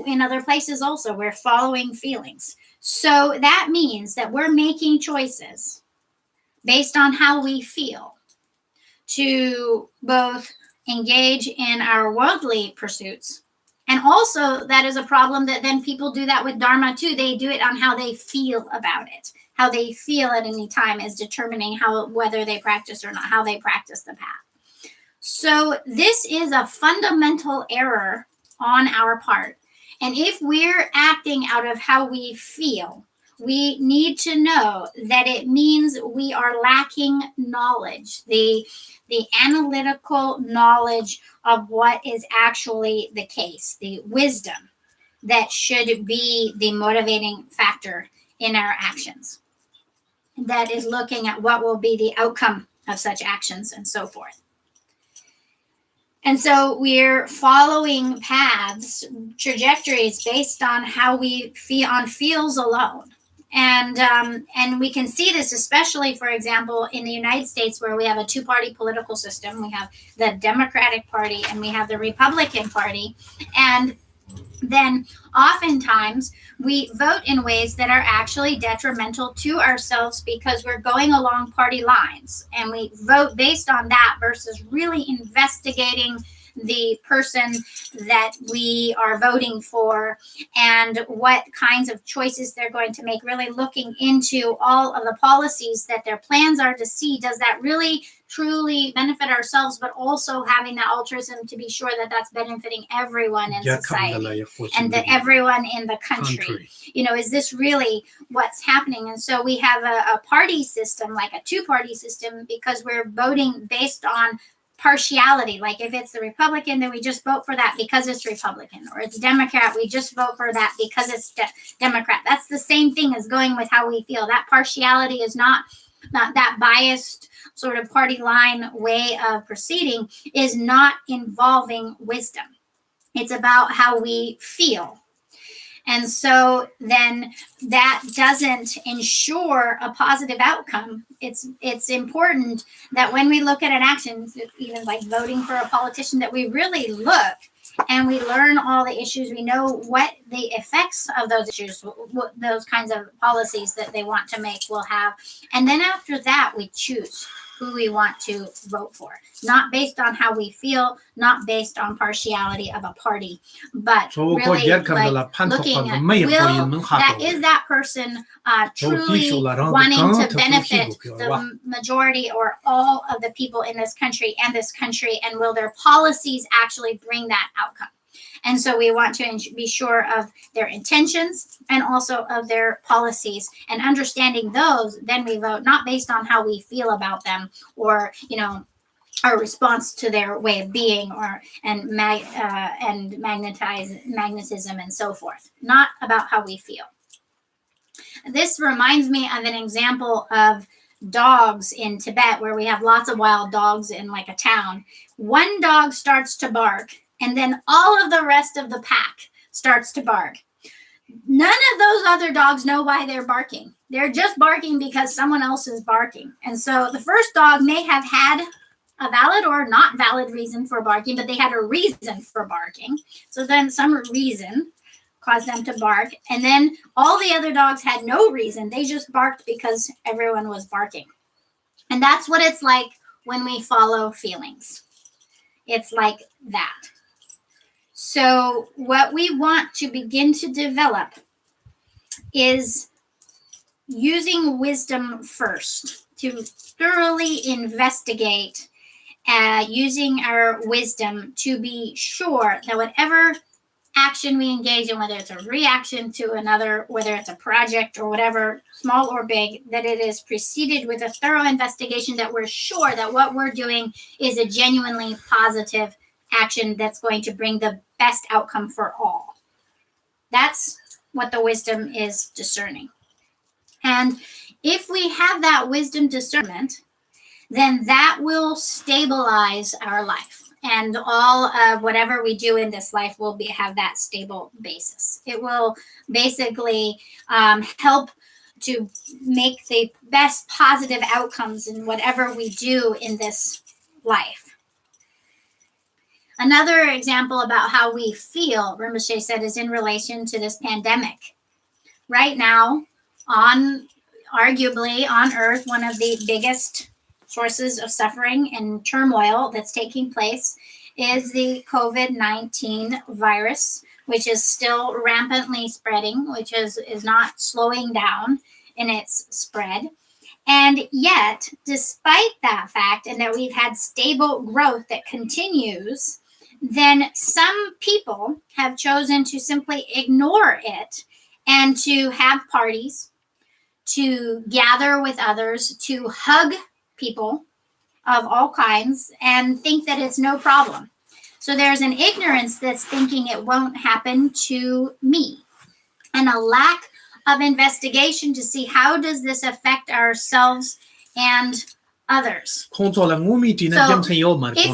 in other places also, we're following feelings. So that means that we're making choices based on how we feel to both engage in our worldly pursuits. And also that is a problem that then people do that with Dharma too. They do it on how they feel about it. How they feel at any time is determining whether they practice or not, how they practice the path. So this is a fundamental error on our part. And if we're acting out of how we feel, we need to know that it means we are lacking knowledge, the analytical knowledge of what is actually the case, the wisdom that should be the motivating factor in our actions. That is looking at what will be the outcome of such actions and so forth. And so we're following paths, trajectories based on how we feel, on feels alone. And we can see this especially, for example, in the United States, where we have a two-party political system. We have the Democratic Party and we have the Republican Party. And then oftentimes we vote in ways that are actually detrimental to ourselves because we're going along party lines, and we vote based on that versus really investigating the person that we are voting for and what kinds of choices they're going to make, really looking into all of the policies that their plans are to see, does that really truly benefit ourselves, but also having that altruism to be sure that that's benefiting everyone in society and that everyone in the country. Is this really what's happening? And so we have a party system, like a two-party system, because we're voting based on partiality. Like if it's the Republican, then we just vote for that because it's Republican, or it's Democrat, we just vote for that because it's Democrat. That's the same thing as going with how we feel. That partiality is not that biased sort of party line way of proceeding, is not involving wisdom. It's about how we feel. And so then that doesn't ensure a positive outcome. It's important that when we look at an action, even like voting for a politician, that we really look and we learn all the issues. We know what the effects of those issues, what those kinds of policies that they want to make will have. And then after that, we choose who we want to vote for, not based on how we feel, not based on partiality of a party, but really like looking at is that person truly wanting to benefit the majority or all of the people in this country, and will their policies actually bring that outcome? And so we want to be sure of their intentions and also of their policies, and understanding those, then we vote not based on how we feel about them or, our response to their way of being and magnetism and so forth, not about how we feel. This reminds me of an example of dogs in Tibet, where we have lots of wild dogs in like a town. One dog starts to bark, and then all of the rest of the pack starts to bark. None of those other dogs know why they're barking. They're just barking because someone else is barking. And so the first dog may have had a valid or not valid reason for barking, but they had a reason for barking. So then some reason caused them to bark. And then all the other dogs had no reason. They just barked because everyone was barking. And that's what it's like when we follow feelings. It's like that. So what we want to begin to develop is using wisdom first to thoroughly investigate, using our wisdom to be sure that whatever action we engage in, whether it's a reaction to another, whether it's a project or whatever, small or big, that it is preceded with a thorough investigation, that we're sure that what we're doing is a genuinely positive action that's going to bring the best outcome for all. That's what the wisdom is discerning. And if we have that wisdom discernment, then that will stabilize our life. And all of whatever we do in this life will have that stable basis. It will basically help to make the best positive outcomes in whatever we do in this life. Another example about how we feel, Rinpoche said, is in relation to this pandemic. Right now, arguably on Earth, one of the biggest sources of suffering and turmoil that's taking place is the COVID-19 virus, which is still rampantly spreading, which is not slowing down in its spread. And yet, despite that fact, and that we've had stable growth that continues, then some people have chosen to simply ignore it and to have parties, to gather with others, to hug people of all kinds and think that it's no problem. So there's an ignorance that's thinking it won't happen to me, and a lack of investigation to see how does this affect ourselves and others. So if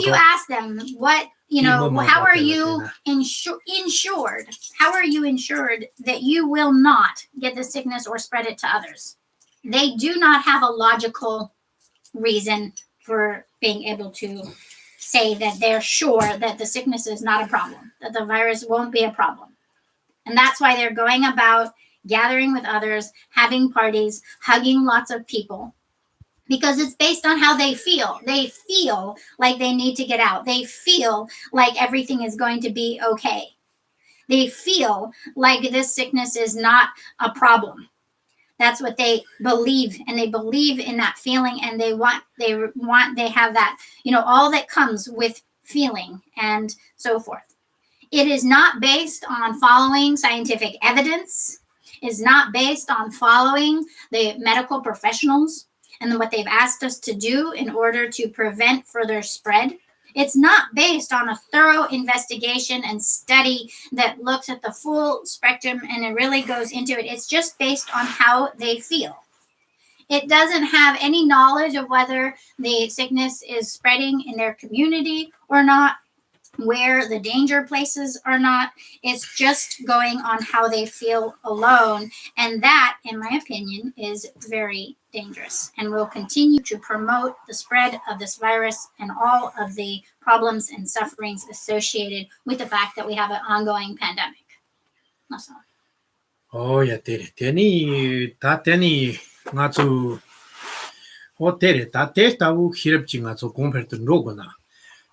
you ask them what, how are you insured? How are you insured that you will not get the sickness or spread it to others? They do not have a logical reason for being able to say that they're sure that the sickness is not a problem, that the virus won't be a problem. And that's why they're going about gathering with others, having parties, hugging lots of people, because it's based on how they feel. They feel like they need to get out. They feel like everything is going to be okay. They feel like this sickness is not a problem. That's what they believe, and they believe in that feeling, and they have that, all that comes with feeling and so forth. It is not based on following scientific evidence. It's not based on following the medical professionals and what they've asked us to do in order to prevent further spread. It's not based on a thorough investigation and study that looks at the full spectrum and it really goes into it. It's just based on how they feel. It doesn't have any knowledge of whether the sickness is spreading in their community or not, where the danger places are not. It's just going on how they feel alone. And that, in my opinion, is very dangerous and will continue to promote the spread of this virus and all of the problems and sufferings associated with the fact that we have an ongoing pandemic. That's all. Oh, yeah, Teni, Natsu, Hotel, Tatesta, Hirpching, compared to Rogona.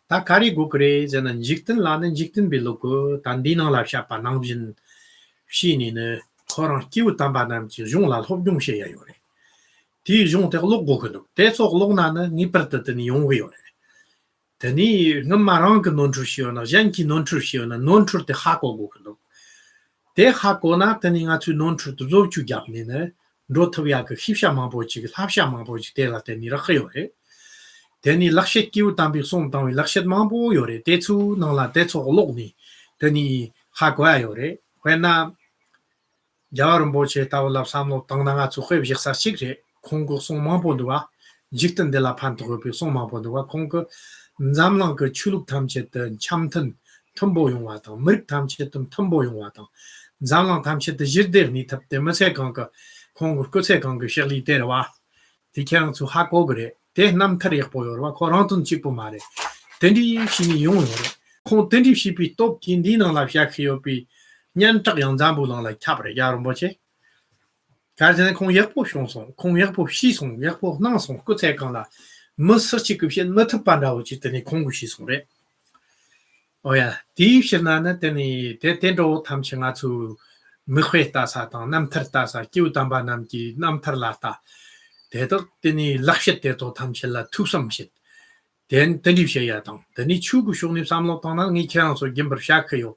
Takari Gukre, and Jikton Lan and Jikton Biloko, Tandino La Chapa Nanjin, Shin, Koran Kiu Tambanam, Jungla, Hobjung Shayore. Ti Jung Logo, that's all Lonana, Nipperton, Yongwe. Teni, Namarank non-trucion, Janki non-trucion, and non-true the Hako Bukano. Te Hakona, turning out to non-true to Zochu Gapnine, Rotoviak, Hipshamambochi, Hapshamambochi, Tela Tenira. Teni Lakshet Kiu Tambi Song Tang, Lakshet Mambo Yore, Tetsu, Nala Tetsu Logni, Teni Hakwayore, when Jaramboche Tawla Samo Tanganga to Hebjasa Secret, Congo Son Mambodua, Jikton de la Pantope, Son Mambodua, Congo, Zamlang Chuluk Tamchet, Chamton, Tumbo Yungwata, Milk Tamchetum, Tumbo Yungwata, Zamlang Tamchet, the Jirder Nit, the Masekanka, Congo Kosekanka, Shelly Terwa, the Kern to Hakogre. 대 남탈이 보여와 코란돈 찍고 말해 덴디 신이 용어래 콩 덴디 시비 또 긴디는 라피아키오비 년적 영장부랑 잡으래 야로 뭐지 가르는 콩 약보 형성 콩 약보 시송 약보 나송 끝에 간다 뭐서치 급신 뭐트 반다고 짓더니 공부 시송래 오야 디십나는 데니 대대로 탐칭아주 뭐회따사당 남탈따사 기우담바 남기 남탈라타 대덕 데니 락셰테도 탐실라 투섬십 된 던집셔야당 데니 추구 쇼님 삼로당나 이케랑소 김버샤크요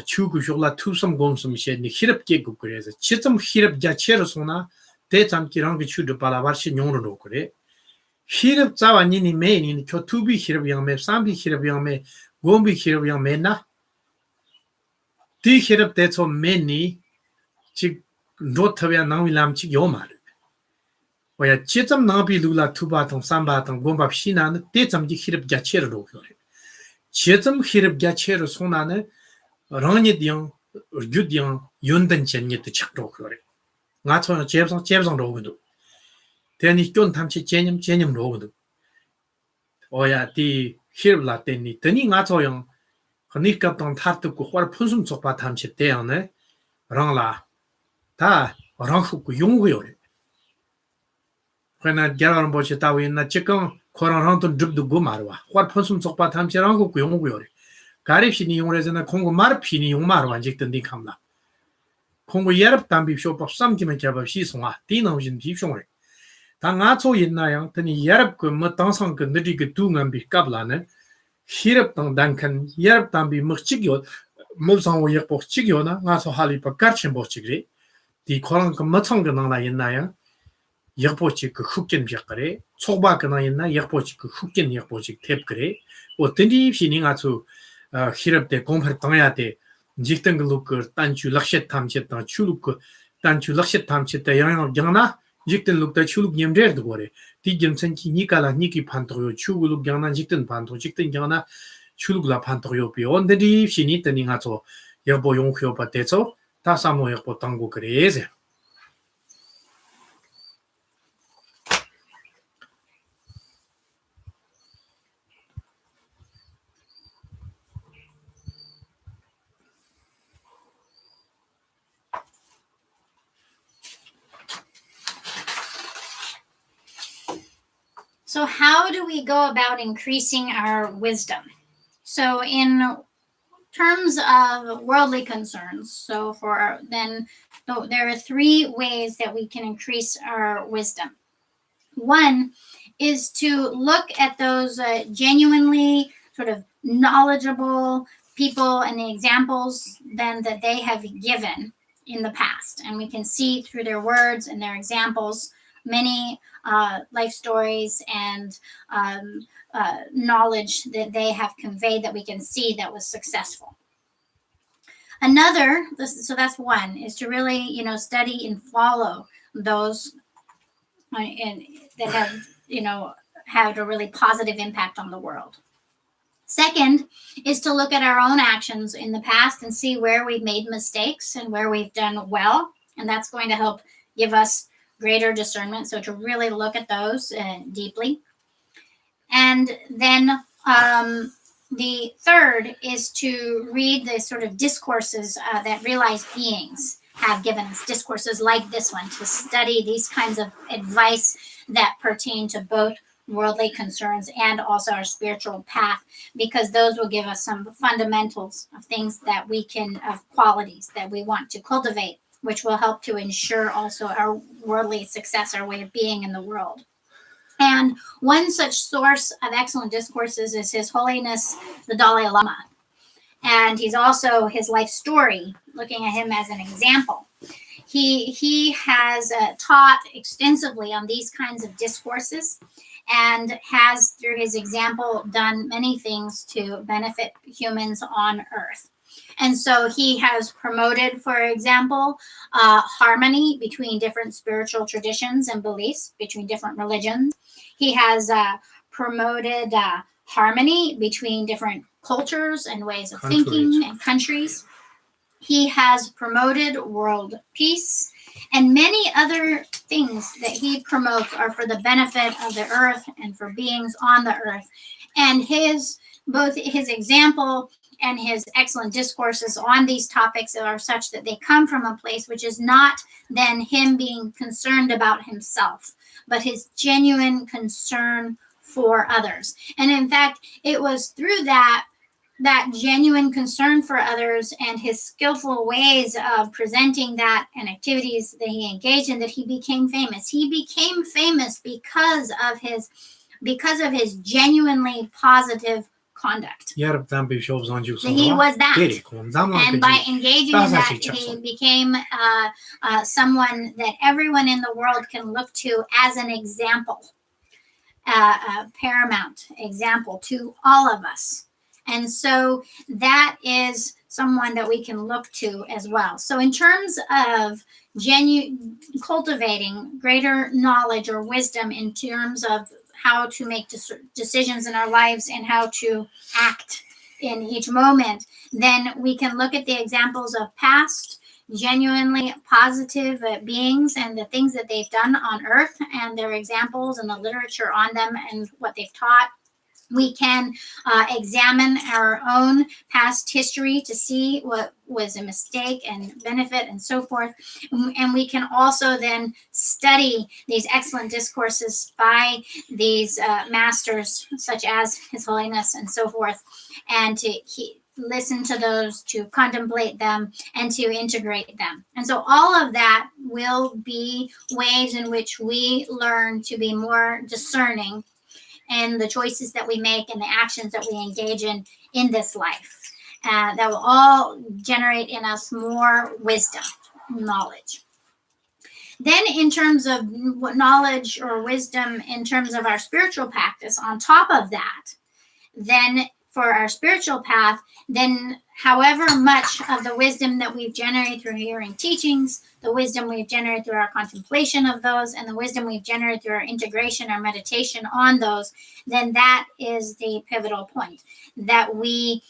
추구 쇼라 투섬 곰섬셰니 히럽게 국그래서 치점 히럽 자체로서나 대잠기랑 그 추드 발아바시 용으로 그래 히럽 자와니니 메니 교투비 히럽 양메 삼비 히럽 양메 곰비 히럽 양메나 디 히럽 대초 메니 직 노트베 나위람 직 요말 오야 치점 나비 루라 투바통 삼바통 곰밥 시나는 대점지 히럽 자체로 그래 치점 히럽 자체로 손나는 랑니디앙 유디앙 윤던 전니도 착도 그래 나처럼 제ብ성 로그도 대니 쫀 탐치 제념 로그도 오야 디 히럽 라테니 드니 나처럼 그니까동 타뜨고 화 푼숨 쪽바 탐치 대안에 랑라 다 랑후고 용고요래 그러나 겨울 보시 따위나 지금 코로나도 줍두고 말와 화 푼숨 쪽바 탐치 랑후고 용고요래 가립신이 용래잖아 공고 마르피니 용마로 안직던디 감나 공고 예럽 담비 쇼법 삼기면 잡아 시송아 디나오진 비숑래 당아초 있나요 드니 예럽 그뭐 당상 그 느리 그 둥안비 갑라는 히럽당 단칸 예럽담비 먹지기요 무상고 예법 지기요나 가서 할이 바까친 보지그리 디 코랑 그 멋창거나 있나요 예법지 그 흑견 비약거래 초바거나 있나 예법지 그 흑견 예법지 탭그래 어떤디 신이 아주 히럽대 공부를 당해야 돼 직등 그 단추 락셰 탐쳤다 추룩 그 단추 락셰 탐쳤다 영향을 경나 직등 룩다 추룩 냠데도 거래 디gemsenki 니까라 니키 판토요 추룩 경나 직등 판토 직등 경나 추룩라 판토요 비 온데리 신이 뜨닝아서 여보 용효 받대서 다사모 여보 당고 그래제 So how do we go about increasing our wisdom? So in terms of worldly concerns, so there are three ways that we can increase our wisdom. One is to look at those genuinely sort of knowledgeable people and the examples then that they have given in the past. And we can see through their words and their examples many life stories and knowledge that they have conveyed that we can see that was successful. Another, so that's one, is to really, study and follow those that have, had a really positive impact on the world. Second is to look at our own actions in the past and see where we've made mistakes and where we've done well. And that's going to help give us greater discernment. So to really look at those deeply. And then the third is to read the sort of discourses that realized beings have given us, discourses like this one, to study these kinds of advice that pertain to both worldly concerns and also our spiritual path, because those will give us some fundamentals of things that we can, of qualities that we want to cultivate, which will help to ensure also our worldly success, our way of being in the world. And one such source of excellent discourses is His Holiness, the Dalai Lama. And he's also his life story, looking at him as an example. He has taught extensively on these kinds of discourses and has, through his example, done many things to benefit humans on earth. And so he has promoted, for example, harmony between different spiritual traditions and beliefs, between different religions. He has promoted harmony between different cultures and ways of thinking and countries. He has promoted world peace, and many other things that he promotes are for the benefit of the earth and for beings on the earth. And both his example and his excellent discourses on these topics are such that they come from a place which is not then him being concerned about himself, but his genuine concern for others. And in fact, it was through that genuine concern for others and his skillful ways of presenting that and activities that he engaged in that he became famous. He became famous because of his genuinely positive conduct. He was that. And by engaging in that, he became someone that everyone in the world can look to as an example, a paramount example to all of us. And so that is someone that we can look to as well. So in terms of cultivating greater knowledge or wisdom in terms of how to make decisions in our lives and how to act in each moment, then we can look at the examples of past genuinely positive beings and the things that they've done on earth and their examples and the literature on them and what they've taught. We can examine our own past history to see what was a mistake and benefit and so forth. And we can also then study these excellent discourses by these masters, such as His Holiness and so forth, and to listen to those, to contemplate them, and to integrate them. And so all of that will be ways in which we learn to be more discerning and the choices that we make and the actions that we engage in this life. That will all generate in us more wisdom, knowledge. Then in terms of knowledge or wisdom, in terms of our spiritual practice, on top of that, then for our spiritual path, then however much of the wisdom that we've generated through hearing teachings, the wisdom we've generated through our contemplation of those, and the wisdom we've generated through our integration, our meditation on those, then that is the pivotal point, that we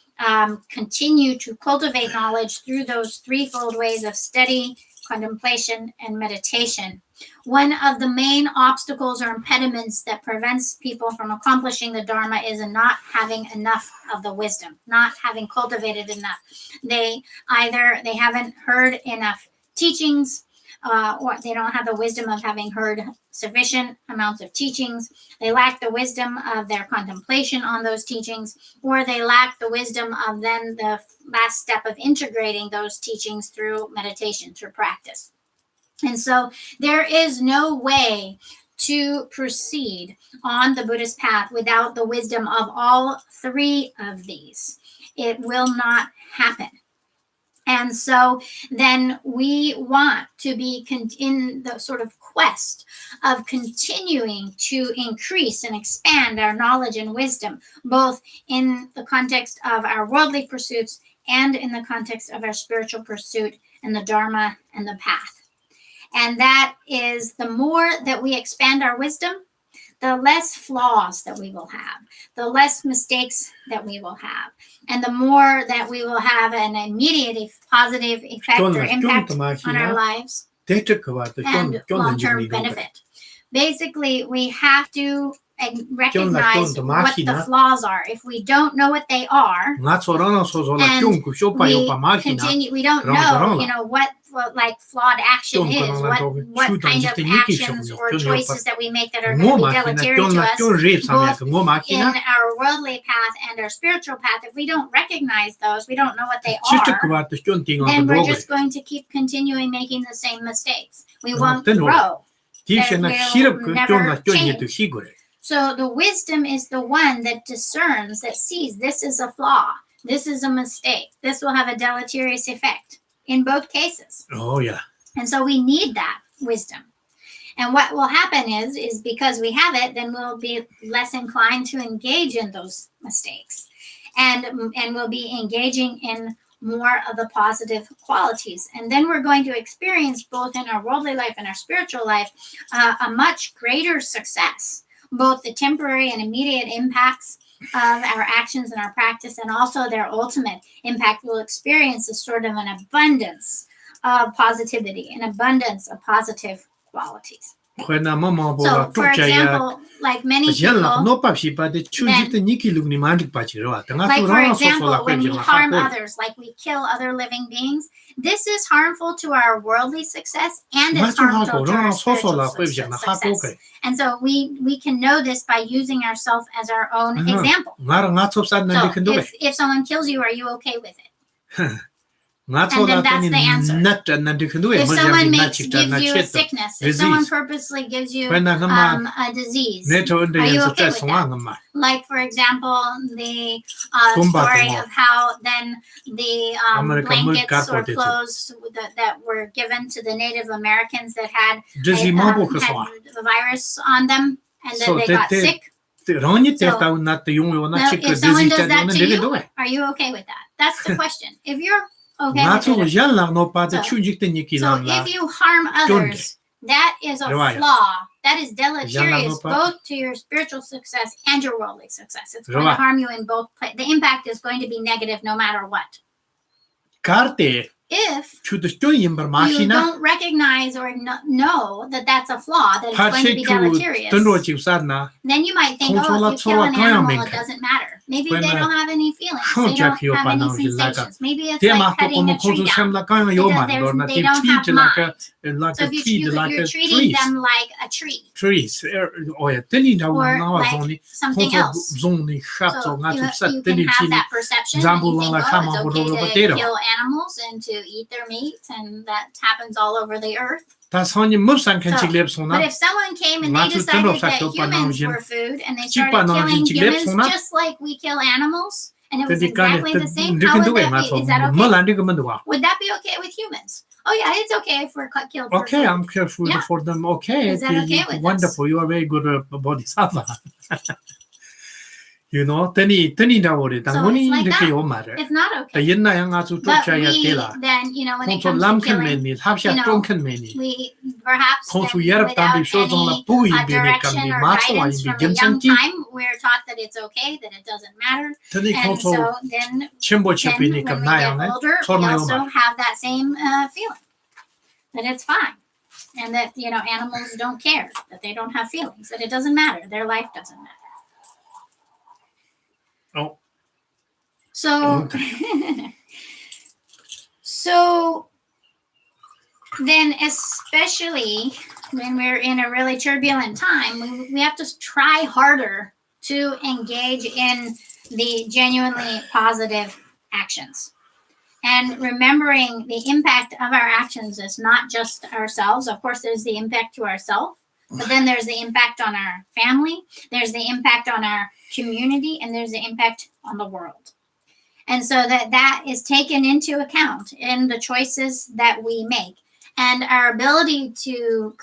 continue to cultivate knowledge through those threefold ways of study, contemplation, and meditation. One of the main obstacles or impediments that prevents people from accomplishing the Dharma is not having enough of the wisdom, not having cultivated enough. They haven't heard enough teachings, or they don't have the wisdom of having heard sufficient amounts of teachings. They lack the wisdom of their contemplation on those teachings, or they lack the wisdom of then the last step of integrating those teachings through meditation, through practice. And so there is no way to proceed on the Buddhist path without the wisdom of all three of these. It will not happen. And so then we want to be in the sort of quest of continuing to increase and expand our knowledge and wisdom, both in the context of our worldly pursuits and in the context of our spiritual pursuit and the Dharma and the path. And that is, the more that we expand our wisdom, the less flaws that we will have, the less mistakes that we will have, and the more that we will have an immediate positive effect or impact on our lives and long-term benefit. Basically, we have to recognize what the flaws are. If we don't know what they are, and we don't know, what like flawed action is, what kind of actions or choices that we make that are going to be deleterious to us, both in our worldly path and our spiritual path. If we don't recognize those, we don't know what they are, then we're just going to keep continuing making the same mistakes. We won't grow. We'll never change. So the wisdom is the one that discerns, that sees this is a flaw, this is a mistake, this will have a deleterious effect in both cases. Oh, yeah. And so we need that wisdom. And what will happen is because we have it, then we'll be less inclined to engage in those mistakes. And we'll be engaging in more of the positive qualities. And then we're going to experience, both in our worldly life and our spiritual life, a much greater success, both the temporary and immediate impacts of our actions and our practice, and also their ultimate impact, will experience a sort of an abundance of positivity, an abundance of positive qualities. So, for example, like many people, like for example, when we harm others, like we kill other living beings, this is harmful to our worldly success and it's harmful to our spiritual success. And so we can know this by using ourselves as our own example. So if someone kills you, are you okay with it? And then that's the answer. If someone gives you a sickness, if someone purposely gives you a disease, are you okay with that? Like, for example, the story of how then the blankets or clothes that were given to the Native Americans that had a virus on them, and then they got sick. So, if someone does that to you, are you okay with that? That's the question. If you're okay with it. So if you harm others, that is a flaw. That is deleterious both to your spiritual success and your worldly success. It's going to harm you in both places. The impact is going to be negative no matter what. If you don't recognize or know that that's a flaw, that it's going to be deleterious, then you might think, oh, if you kill an animal, it doesn't matter. Maybe they don't have any feelings. They don't have any sensations. Maybe it's like cutting a tree down. They don't have mind. So if you're treating them like a tree. Or like something else. So you can have that perception and you think, oh, it's okay to kill animals and to eat their meat, and that happens all over the earth. But if someone came and they decided that humans were food and they started killing humans just like we kill animals, and it was exactly the same, how would that be? Is that okay? Would that be okay with humans? Oh yeah, it's okay if we're killed for food. I'm careful for them. Okay, is that okay with wonderful. You are very good bodhisattva. You know, so it's like that. It's not okay. But we then, you know, when it comes to killing, you know, we perhaps then, without any direction or guidance from a young time, we're taught that it's okay, that it doesn't matter. And so then when we get older, we also have that same feeling, that it's fine. And that, you know, animals don't care, that they don't have feelings, that it doesn't matter, their life doesn't matter. Oh. So, so then, especially when we're in a really turbulent time, we have to try harder to engage in the genuinely positive actions. And remembering the impact of our actions is not just ourselves. Of course, there's the impact to ourselves, but then there's the impact on our family, there's the impact on our community, and there's the impact on the world. And so that is taken into account in the choices that we make. And our ability to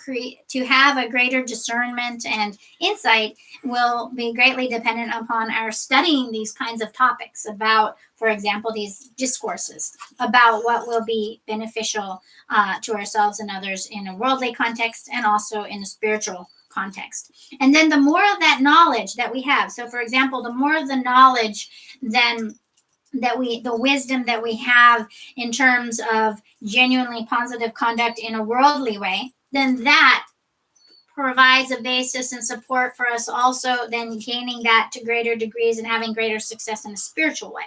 have a greater discernment and insight will be greatly dependent upon our studying these kinds of topics about, for example, these discourses about what will be beneficial to ourselves and others in a worldly context and also in a spiritual context. And then the more of that knowledge that we have, so for example, the more of the knowledge then the wisdom that we have in terms of genuinely positive conduct in a worldly way, then that provides a basis and support for us also then gaining that to greater degrees and having greater success in a spiritual way.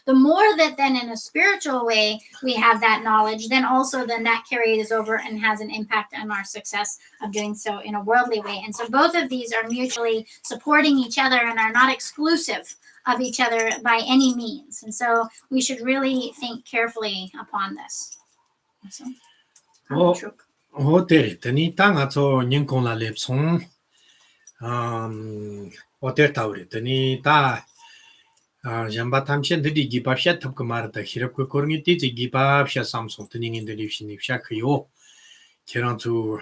The more that then in a spiritual way we have that knowledge, then also then that carries over and has an impact on our success of doing so in a worldly way. And so both of these are mutually supporting each other and are not exclusive of each other by any means. And so we should really think carefully upon this. So, tani tanga to nying kong la lep song hotel tawre tani ta jamba tamchen de gi ba sha thap kamar da hirap ko korngi ti gi ba sha samsung tani ngin de lipshin ni sha khyo keran tu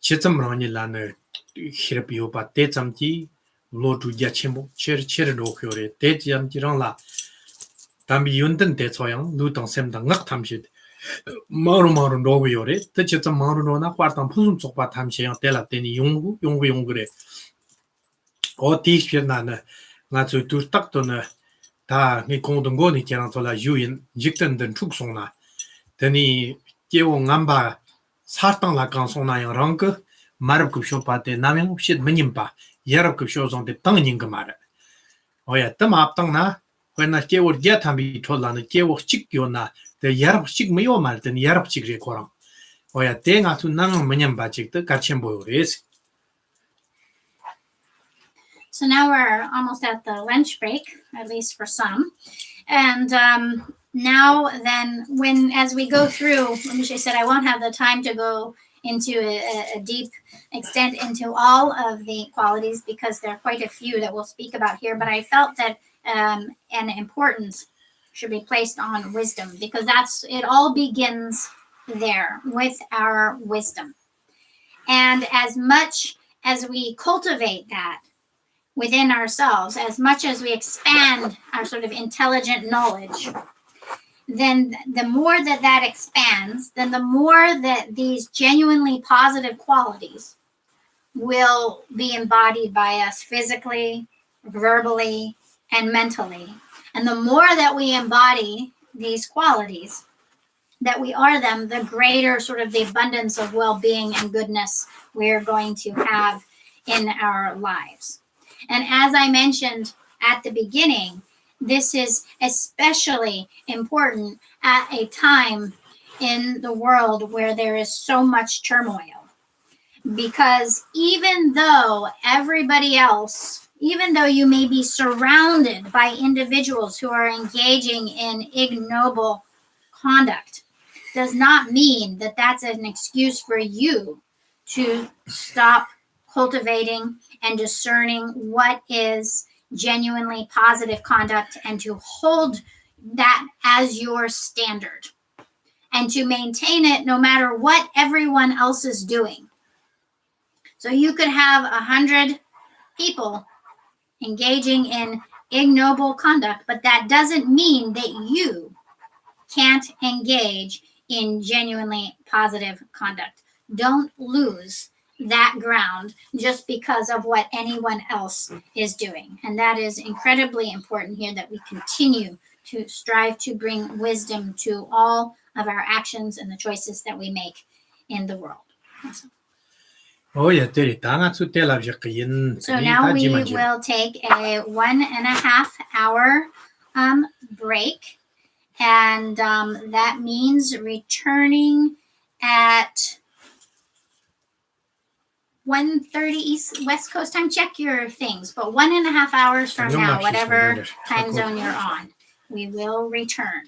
chitam rani la ne hirap yo ba te chamti lo tu ya chembo cher ro khore te jam ti rang la tambi yundan te choyang lu tang sem da ngak tamshit 마루 로고요래 뜻이 마루로나 과당 풍좀 쪽바 탐시양 때라 때니 용구래 어디시나나 nga zu tu tak to na ta ngi kong dong go ni tiang to la yu yin jik ten den chuk song na tani ke wo ngamba sa tang la kang song na yang rang ke marab ku sho pa te nam yang shit menim pa yarab ku sho zong de tang ning ge mar oya tam ap tang na when na ke wo dia tham bi to la na ke wo chik yo na de yarab chik me yo mar ten yarab chik re korang oya te nga tu nang menim ba chik te ka chen bo res. So now we're almost at the lunch break, at least for some. And now then, as we go through, Lucia said, I won't have the time to go into a deep extent into all of the qualities because there are quite a few that we'll speak about here. But I felt that an importance should be placed on wisdom because it all begins there with our wisdom. And as much as we cultivate that within ourselves, as much as we expand our sort of intelligent knowledge, then the more that expands, then the more that these genuinely positive qualities will be embodied by us physically, verbally, and mentally. And the more that we embody these qualities, that we are them, the greater sort of the abundance of well-being and goodness we're going to have in our lives. And as I mentioned at the beginning, this is especially important at a time in the world where there is so much turmoil. Because even though everybody else, even though you may be surrounded by individuals who are engaging in ignoble conduct, does not mean that that's an excuse for you to stop cultivating and discerning what is genuinely positive conduct and to hold that as your standard and to maintain it no matter what everyone else is doing. So you could have 100 people engaging in ignoble conduct, but that doesn't mean that you can't engage in genuinely positive conduct. Don't lose that ground just because of what anyone else is doing. And that is incredibly important here, that we continue to strive to bring wisdom to all of our actions and the choices that we make in the world. Oh yeah, teri ta nga tsu te la vjek yin. So now we will take a 1.5 hour break. And that means returning at 1:30 East West Coast time. Check your things, but 1.5 hours from now, whatever time zone you're on, we will return.